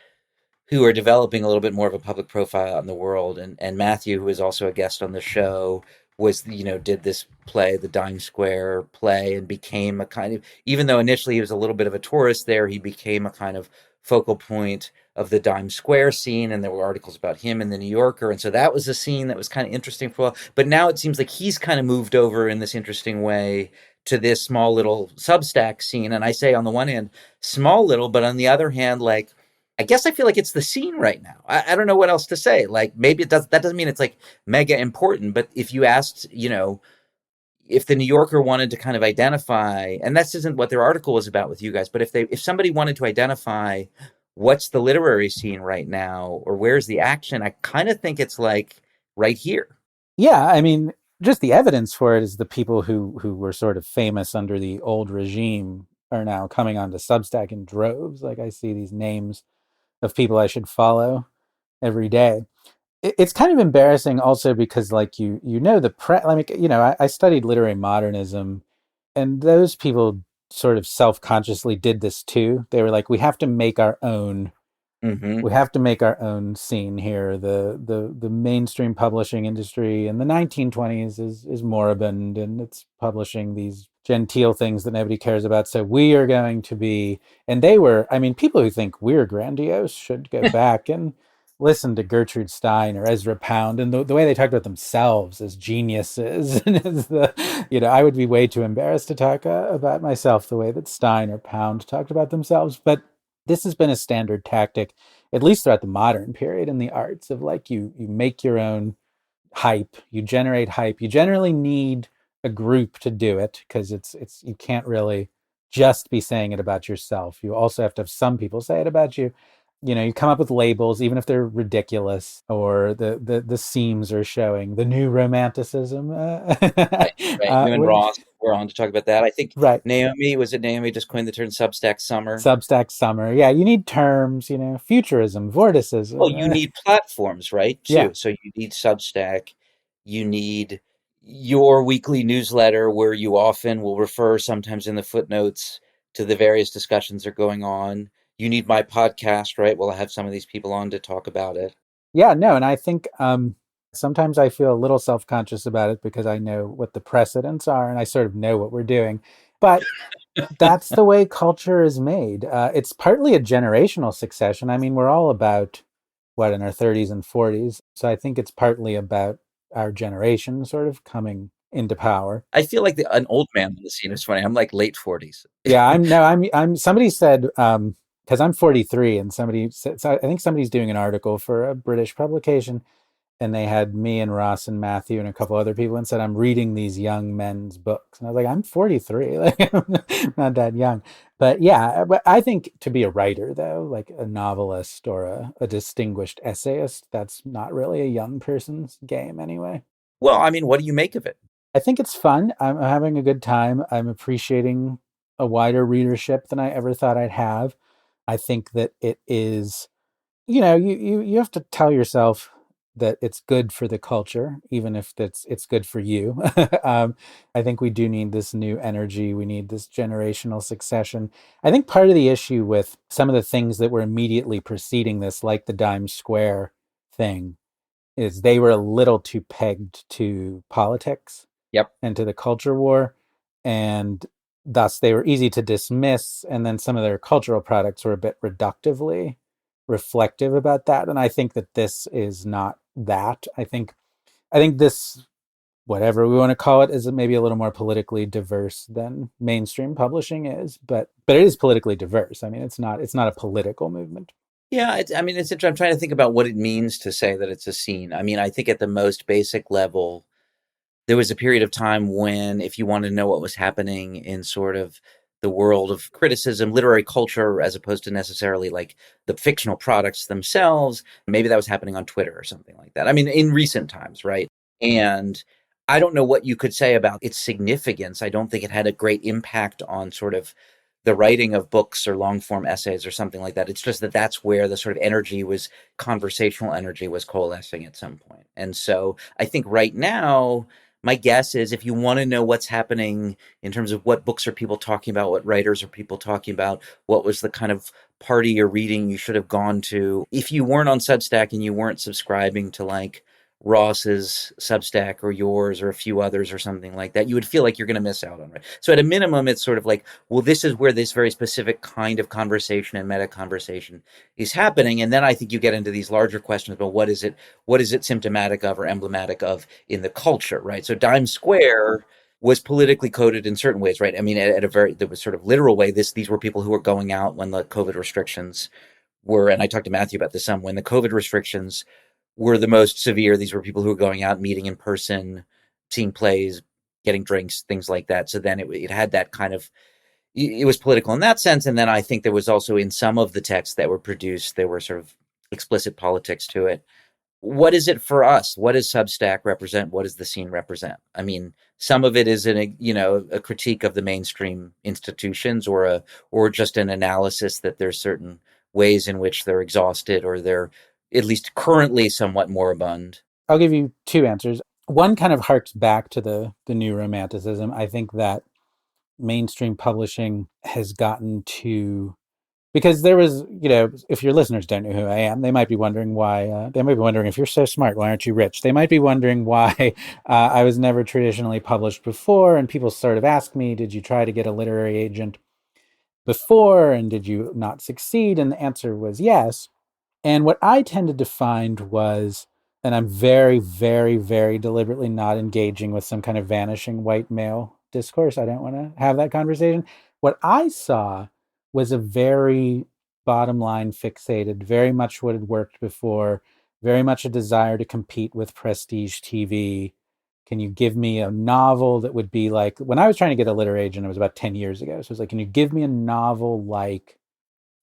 who are developing a little bit more of a public profile out in the world. And Matthew, who is also a guest on the show, was, did this play, the Dime Square play, and became a kind of, even though initially he was a little bit of a tourist there, he became a kind of focal point of the Dime Square scene. And there were articles about him in the New Yorker. And so that was a scene that was kind of interesting for a while. But now it seems like he's kind of moved over in this interesting way to this small little Substack scene. And I say on the one hand, small little, but on the other hand, like, I guess I feel like it's the scene right now. I don't know what else to say. Like maybe that doesn't mean it's like mega important, but if you asked, if the New Yorker wanted to kind of identify, and this isn't what their article was about with you guys, but if somebody wanted to identify what's the literary scene right now or where's the action, I kind of think it's like right here. Yeah, I mean, just the evidence for it is the people who were sort of famous under the old regime are now coming onto Substack in droves. Like I see these names of people I should follow every day. It's kind of embarrassing also because like I studied literary modernism and those people sort of self-consciously did this too. They were like, Mm-hmm. we have to make our own scene here. The mainstream publishing industry in the 1920s is moribund and it's publishing these genteel things that nobody cares about. So we are going to be, and they were, I mean, people who think we're grandiose should go back and listen to Gertrude Stein or Ezra Pound and the way they talked about themselves as geniuses. And as I would be way too embarrassed to talk about myself the way that Stein or Pound talked about themselves. But this has been a standard tactic, at least throughout the modern period in the arts, of like you make your own hype, you generate hype. You generally need a group to do it because it's you can't really just be saying it about yourself. You also have to have some people say it about you. You come up with labels, even if they're ridiculous or the seams are showing the new romanticism. Right, right. You and Ross were on to talk about that. I think Right. Naomi just coined the term Substack summer. Substack summer. Yeah, you need terms, futurism, Well, you vorticism. need platforms, right? Yeah. Too. So you need Substack. You need your weekly newsletter where you often will refer, sometimes in the footnotes, to the various discussions that are going on. You need my podcast, right? Well, I have some of these people on to talk about it. Yeah, no, and I think sometimes I feel a little self-conscious about it because I know what the precedents are and I sort of know what we're doing. But that's the way culture is made. It's partly a generational succession. I mean, we're all about what in our 30s and 40s. So I think it's partly about our generation sort of coming into power. I feel like an old man on the scene. It's funny. I'm like late 40s. Yeah, I'm no, I'm somebody said because I'm 43 and somebody said, so I think somebody's doing an article for a British publication and they had me and Ross and Matthew and a couple other people and said I'm reading these young men's books. And I was like, I'm 43, like I'm not that young. But yeah, but I think to be a writer though, like a novelist or a distinguished essayist, that's not really a young person's game anyway. Well, I mean, what do you make of it? I think it's fun. I'm having a good time. I'm appreciating a wider readership than I ever thought I'd have. I think that it is, you have to tell yourself that it's good for the culture, even if it's good for you. I think we do need this new energy. We need this generational succession. I think part of the issue with some of the things that were immediately preceding this, like the Dime Square thing, is they were a little too pegged to politics Yep. and to the culture war. And thus they were easy to dismiss. And then some of their cultural products were a bit reductively reflective about that. And I think that this is not that. I think this, whatever we want to call it, is maybe a little more politically diverse than mainstream publishing is, but it is politically diverse. I mean, it's not a political movement. Yeah, I mean, it's interesting. I'm trying to think about what it means to say that it's a scene. I mean, I think at the most basic level, there was a period of time when, if you wanted to know what was happening in sort of the world of criticism, literary culture, as opposed to necessarily like the fictional products themselves, maybe that was happening on Twitter or something like that. I mean, in recent times, right? And I don't know what you could say about its significance. I don't think it had a great impact on sort of the writing of books or long form essays or something like that. It's just that that's where the sort of energy was, conversational energy was coalescing at some point. And so I think right now, my guess is if you want to know what's happening in terms of what books are people talking about, what writers are people talking about, what was the kind of party or reading you should have gone to, if you weren't on Substack and you weren't subscribing to like Ross's Substack or yours or a few others or something like that, you would feel like you're going to miss out on it. So at a minimum, it's sort of like, well, this is where this very specific kind of conversation and meta conversation is happening. And then I think you get into these larger questions about what is it symptomatic of or emblematic of in the culture, right? So Dime Square was politically coded in certain ways, right? I mean, at a very, there was sort of literal way, these were people who were going out when the COVID restrictions were, and I talked to Matthew about this some, when the COVID restrictions were the most severe. These were people who were going out, meeting in person, seeing plays, getting drinks, things like that. So then it had that kind of, it was political in that sense. And then I think there was also in some of the texts that were produced, there were sort of explicit politics to it. What is it for us? What does Substack represent? What does the scene represent? I mean, some of it is a critique of the mainstream institutions, or just an analysis that there's certain ways in which they're exhausted or they're at least currently somewhat moribund. I'll give you two answers. One kind of harks back to the new romanticism. I think that mainstream publishing has gotten to, because there was, if your listeners don't know who I am, they might be wondering why. They might be wondering, if you're so smart, why aren't you rich? They might be wondering why I was never traditionally published before. And people sort of ask me, did you try to get a literary agent before? And did you not succeed? And the answer was yes. And what I tended to find was, and I'm very, very, very deliberately not engaging with some kind of vanishing white male discourse. I don't want to have that conversation. What I saw was a very bottom line fixated, very much what had worked before, very much a desire to compete with prestige TV. Can you give me a novel that would be like, when I was trying to get a literary agent, it was about 10 years ago. So it was like, can you give me a novel like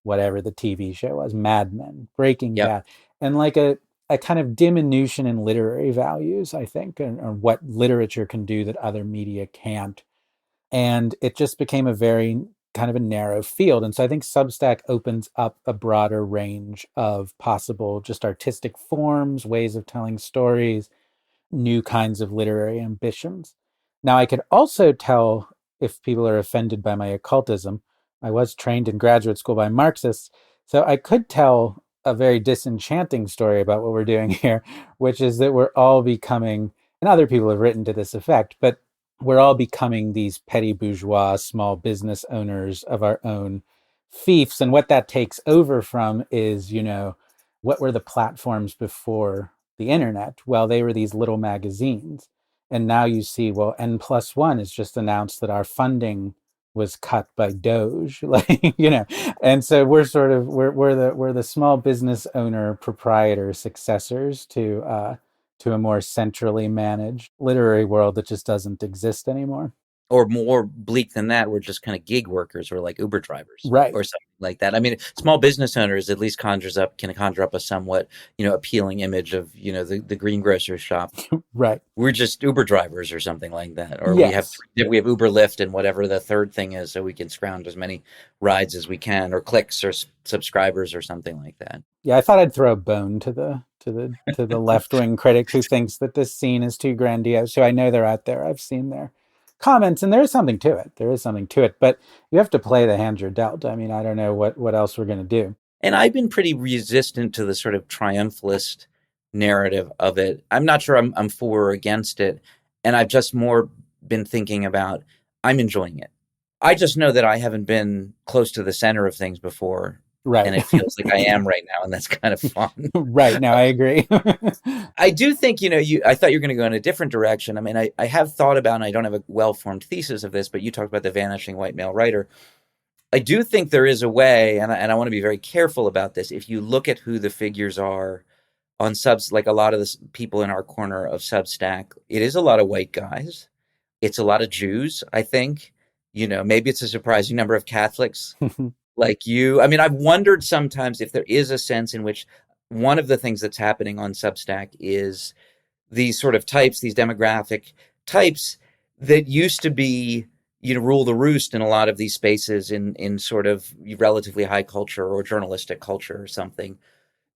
whatever the TV show was, Mad Men, Breaking Yep. Bad, and like a kind of diminution in literary values, I think, and what literature can do that other media can't. And it just became a very kind of a narrow field. And so I think Substack opens up a broader range of possible just artistic forms, ways of telling stories, new kinds of literary ambitions. Now, I could also tell if people are offended by my occultism. I was trained in graduate school by Marxists, so I could tell a very disenchanting story about what we're doing here, which is that we're all becoming, and other people have written to this effect, but we're all becoming these petty bourgeois small business owners of our own fiefs. And what that takes over from is, what were the platforms before the internet? Well, they were these little magazines. And now you see, well, N+1 has just announced that our funding was cut by Doge, and so we're sort of we're the small business owner proprietor successors to a more centrally managed literary world that just doesn't exist anymore. Or more bleak than that, we're just kind of gig workers or like Uber drivers Right. or something like that. I mean, small business owners at least can conjure up a somewhat, appealing image of, the greengrocer shop. Right. We're just Uber drivers or something like that. Or Yes. we have Uber Lyft and whatever the third thing is, so we can scrounge as many rides as we can, or clicks or subscribers or something like that. Yeah, I thought I'd throw a bone to the left-wing critic who thinks that this scene is too grandiose. So I know they're out there. I've seen their comments, and there is something to it. There is something to it, but you have to play the hand you're dealt. I mean, I don't know what else we're going to do. And I've been pretty resistant to the sort of triumphalist narrative of it. I'm not sure I'm for or against it. And I've just more been thinking about, I'm enjoying it. I just know that I haven't been close to the center of things before. Right. And it feels like I am right now. And that's kind of fun. Right. Now, I agree. I do think, I thought you were going to go in a different direction. I mean, I have thought about, and I don't have a well-formed thesis of this, but you talked about the vanishing white male writer. I do think there is a way, and I want to be very careful about this. If you look at who the figures are on subs, like a lot of the people in our corner of Substack, it is a lot of white guys. It's a lot of Jews, I think. Maybe it's a surprising number of Catholics like you. I mean, I've wondered sometimes if there is a sense in which one of the things that's happening on Substack is these sort of types, these demographic types that used to be, rule the roost in a lot of these spaces in sort of relatively high culture or journalistic culture or something,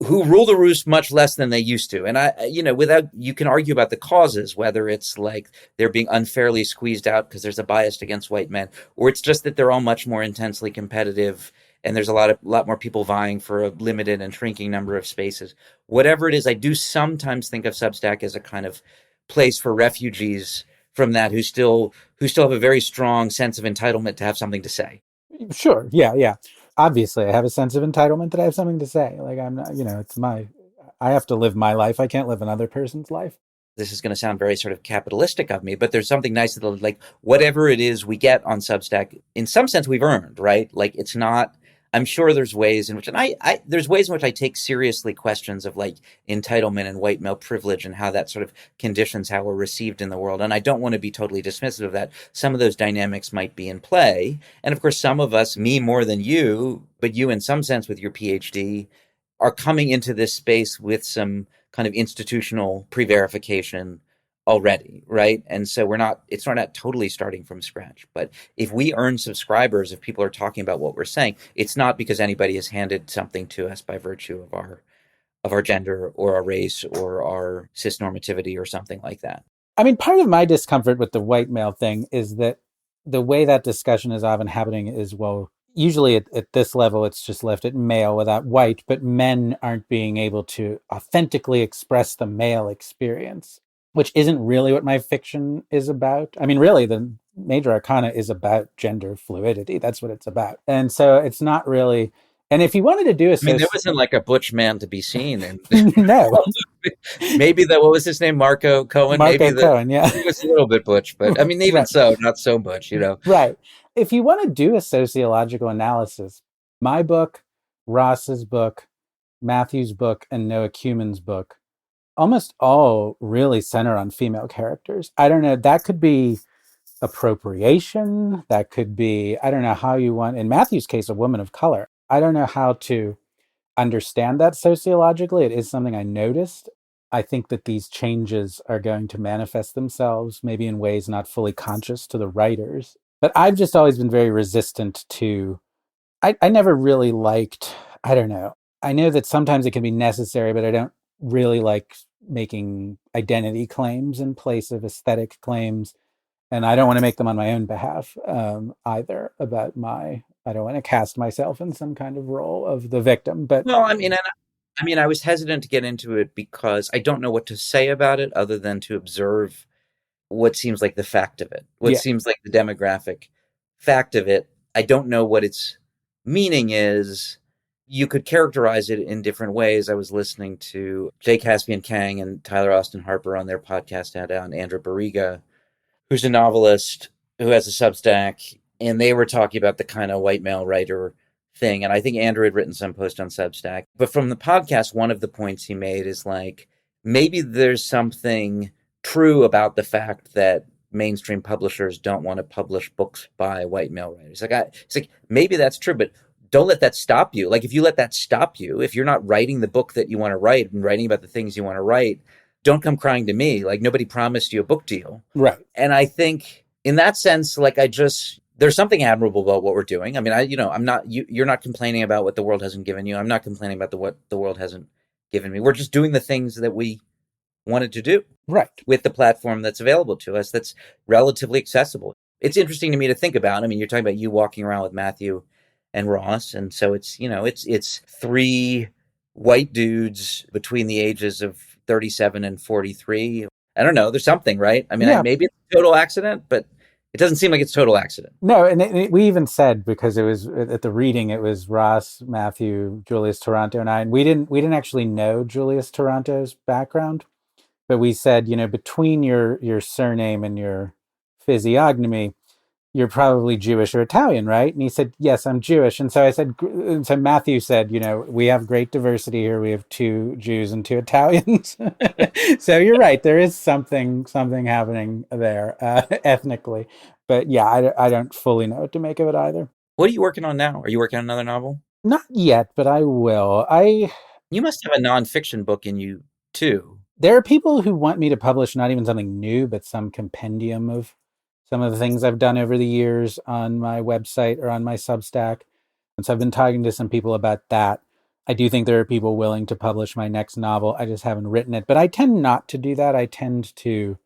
who rule the roost much less than they used to. And you can argue about the causes, whether it's like they're being unfairly squeezed out because there's a bias against white men, or it's just that they're all much more intensely competitive and there's a lot more people vying for a limited and shrinking number of spaces. Whatever it is, I do sometimes think of Substack as a kind of place for refugees from that who still have a very strong sense of entitlement to have something to say. Sure. Yeah. Obviously, I have a sense of entitlement that I have something to say. Like, I'm not, I have to live my life. I can't live another person's life. This is going to sound very sort of capitalistic of me, but there's something nice that, like, whatever it is we get on Substack, in some sense we've earned, right? Like, it's not, I'm sure there's ways in which, and there's ways in which I take seriously questions of like entitlement and white male privilege and how that sort of conditions how we're received in the world. And I don't want to be totally dismissive of that. Some of those dynamics might be in play. And of course, some of us, me more than you, but you in some sense with your PhD, are coming into this space with some kind of institutional pre-verification already, right? And so it's not totally starting from scratch. But if we earn subscribers, if people are talking about what we're saying, it's not because anybody has handed something to us by virtue of our gender or our race or our cisnormativity or something like that. I mean, part of my discomfort with the white male thing is that the way that discussion is often happening is, well, usually at this level, it's just left at male without white, but men aren't being able to authentically express the male experience, which isn't really what my fiction is about. I mean, really, the Major Arcana is about gender fluidity. That's what it's about. And so it's not really... And if you wanted to do there wasn't like a butch man to be seen. And no. Maybe what was his name? Marco Cohen? Cohen, yeah. He was a little bit butch, but I mean, even right. So, not so butch, Right. If you want to do a sociological analysis, my book, Ross's book, Matthew's book, and Noah Cuman's book, almost all really center on female characters. I don't know, that could be appropriation. That could be, I don't know how you want, in Matthew's case, a woman of color. I don't know how to understand that sociologically. It is something I noticed. I think that these changes are going to manifest themselves maybe in ways not fully conscious to the writers. But I've just always been very resistant to, I never really liked, I don't know. I know that sometimes it can be necessary, but I don't really like making identity claims in place of aesthetic claims. And I don't want to make them on my own behalf either about I don't want to cast myself in some kind of role of the victim. But Well, I was hesitant to get into it because I don't know what to say about it other than to observe what seems like the fact of it, what yeah, seems like the demographic fact of it. I don't know what its meaning is. You could characterize it in different ways. I was listening to Jay Caspian Kang and Tyler Austin Harper on their podcast on Andrew Barriga, who's a novelist who has a Substack, and they were talking about the kind of white male writer thing. And I think Andrew had written some post on Substack. But from the podcast, one of the points he made is like, maybe there's something true about the fact that mainstream publishers don't want to publish books by white male writers. It's like maybe that's true, but don't let that stop you. Like if you let that stop you, if you're not writing the book that you want to write and writing about the things you want to write, don't come crying to me. Like nobody promised you a book deal. right. And I think in that sense, like there's something admirable about what we're doing. I mean, I'm not, you're not complaining about what the world hasn't given you. I'm not complaining about what the world hasn't given me. We're just doing the things that we wanted to do Right. with the platform that's available to us. That's relatively accessible. It's interesting to me to think about. I mean, you're talking about you walking around with Matthew and Ross. And so it's three white dudes between the ages of 37 and 43. I don't know. There's something, right? I mean, Yeah. maybe it's a total accident, but it doesn't seem like it's total accident. No, and we even said, because it was at the reading, it was Ross, Matthew, Julius Taranto, and I, and we didn't actually know Julius Taranto's background, but we said, between your surname and your physiognomy, you're probably Jewish or Italian, right? And he said, yes, I'm Jewish. And so I said, and so Matthew said, we have great diversity here. We have 2 Jews and 2 Italians. So you're right. There is something happening there ethnically. But yeah, I don't fully know what to make of it either. What are you working on now? Are you working on another novel? Not yet, but I will. You must have a nonfiction book in you too. There are people who want me to publish not even something new, but some compendium of some of the things I've done over the years on my website or on my Substack. And so I've been talking to some people about that. I do think there are people willing to publish my next novel. I just haven't written it, but I tend not to do that. I tend to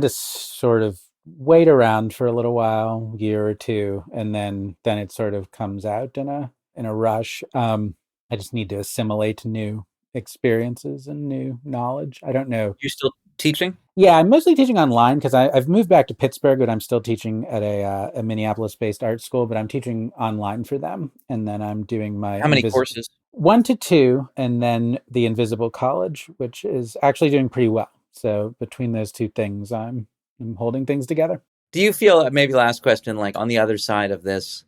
sort of wait around for a little while, year or two, and then it sort of comes out in a rush. I just need to assimilate new experiences and new knowledge. I don't know. You still teaching? Yeah, I'm mostly teaching online because I've moved back to Pittsburgh, but I'm still teaching at a Minneapolis-based art school. But I'm teaching online for them, and then I'm doing my How many courses? 1 to 2, and then the Invisible College, which is actually doing pretty well. So between those 2 things, I'm holding things together. Do you feel, maybe last question, like on the other side of this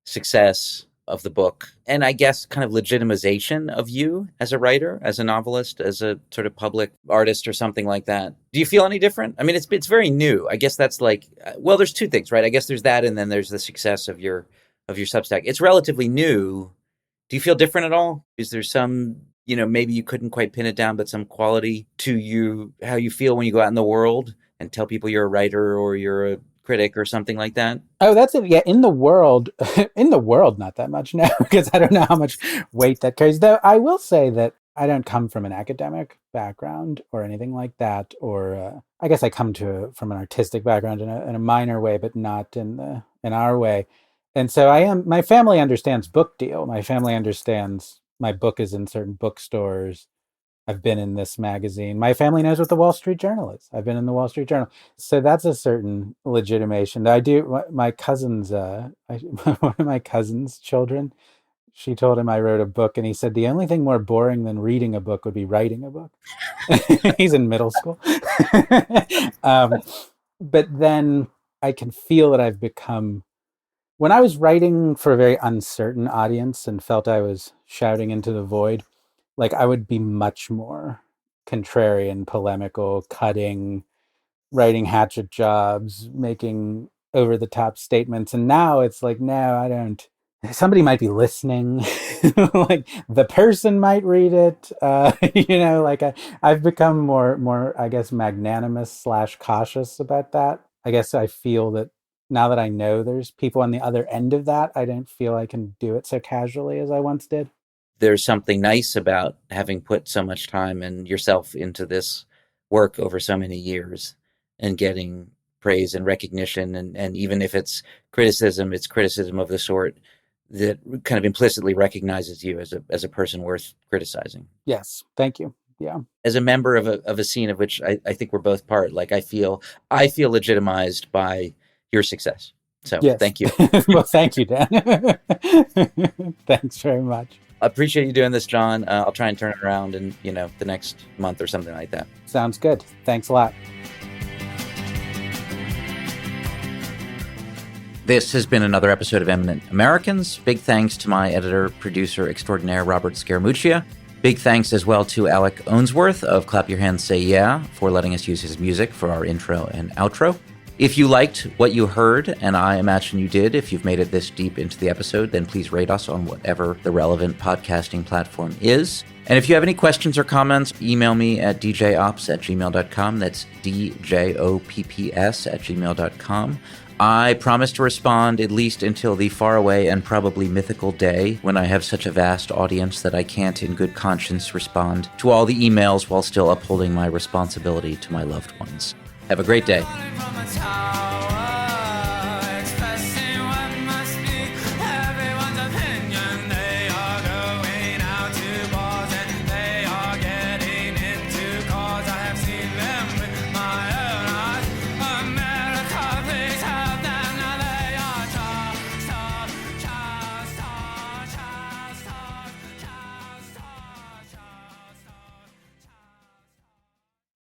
success of the book, and I guess kind of legitimization of you as a writer, as a novelist, as a sort of public artist or something like that, do you feel any different? I mean, it's very new. I guess that's like, well, there's 2 things, right? I guess there's that, and then there's the success of your Substack. It's relatively new. Do you feel different at all? Is there some, maybe you couldn't quite pin it down, but some quality to you, how you feel when you go out in the world and tell people you're a writer or you're a critic or something like that? Oh, that's it. Yeah, in the world, not that much now, because I don't know how much weight that carries. Though I will say that I don't come from an academic background or anything like that, or I guess I come from an artistic background in a minor way, but not in our way. And so my family understands book deal. My family understands my book is in certain bookstores. I've been in this magazine. My family knows what the Wall Street Journal is. I've been in the Wall Street Journal. So that's a certain legitimation. I do. My cousin's, one of my cousin's children, she told him I wrote a book, and he said the only thing more boring than reading a book would be writing a book. He's in middle school. But then I can feel that I've become, when I was writing for a very uncertain audience and felt I was shouting into the void, like I would be much more contrarian, polemical, cutting, writing hatchet jobs, making over the top statements. And now it's like, no, I don't. somebody might be listening. Like the person might read it. Like I've become more, I guess, magnanimous / cautious about that. I guess I feel that now that I know there's people on the other end of that, I don't feel I can do it so casually as I once did. There's something nice about having put so much time and yourself into this work over so many years and getting praise and recognition. And even if it's criticism of the sort that kind of implicitly recognizes you as a person worth criticizing. Yes. Thank you. Yeah. As a member of a scene of which I think we're both part, like I feel legitimized by your success. So yes. Thank you. Well, thank you, Dan. Thanks very much. I appreciate you doing this, John. I'll try and turn it around in, the next month or something like that. Sounds good. Thanks a lot. This has been another episode of Eminent Americans. Big thanks to my editor, producer extraordinaire, Robert Scaramuccia. Big thanks as well to Alec Owensworth of Clap Your Hands, Say Yeah, for letting us use his music for our intro and outro. If you liked what you heard, and I imagine you did, if you've made it this deep into the episode, then please rate us on whatever the relevant podcasting platform is. And if you have any questions or comments, email me at djops@gmail.com. That's djopps@gmail.com. I promise to respond at least until the faraway and probably mythical day when I have such a vast audience that I can't in good conscience respond to all the emails while still upholding my responsibility to my loved ones. Have a great day.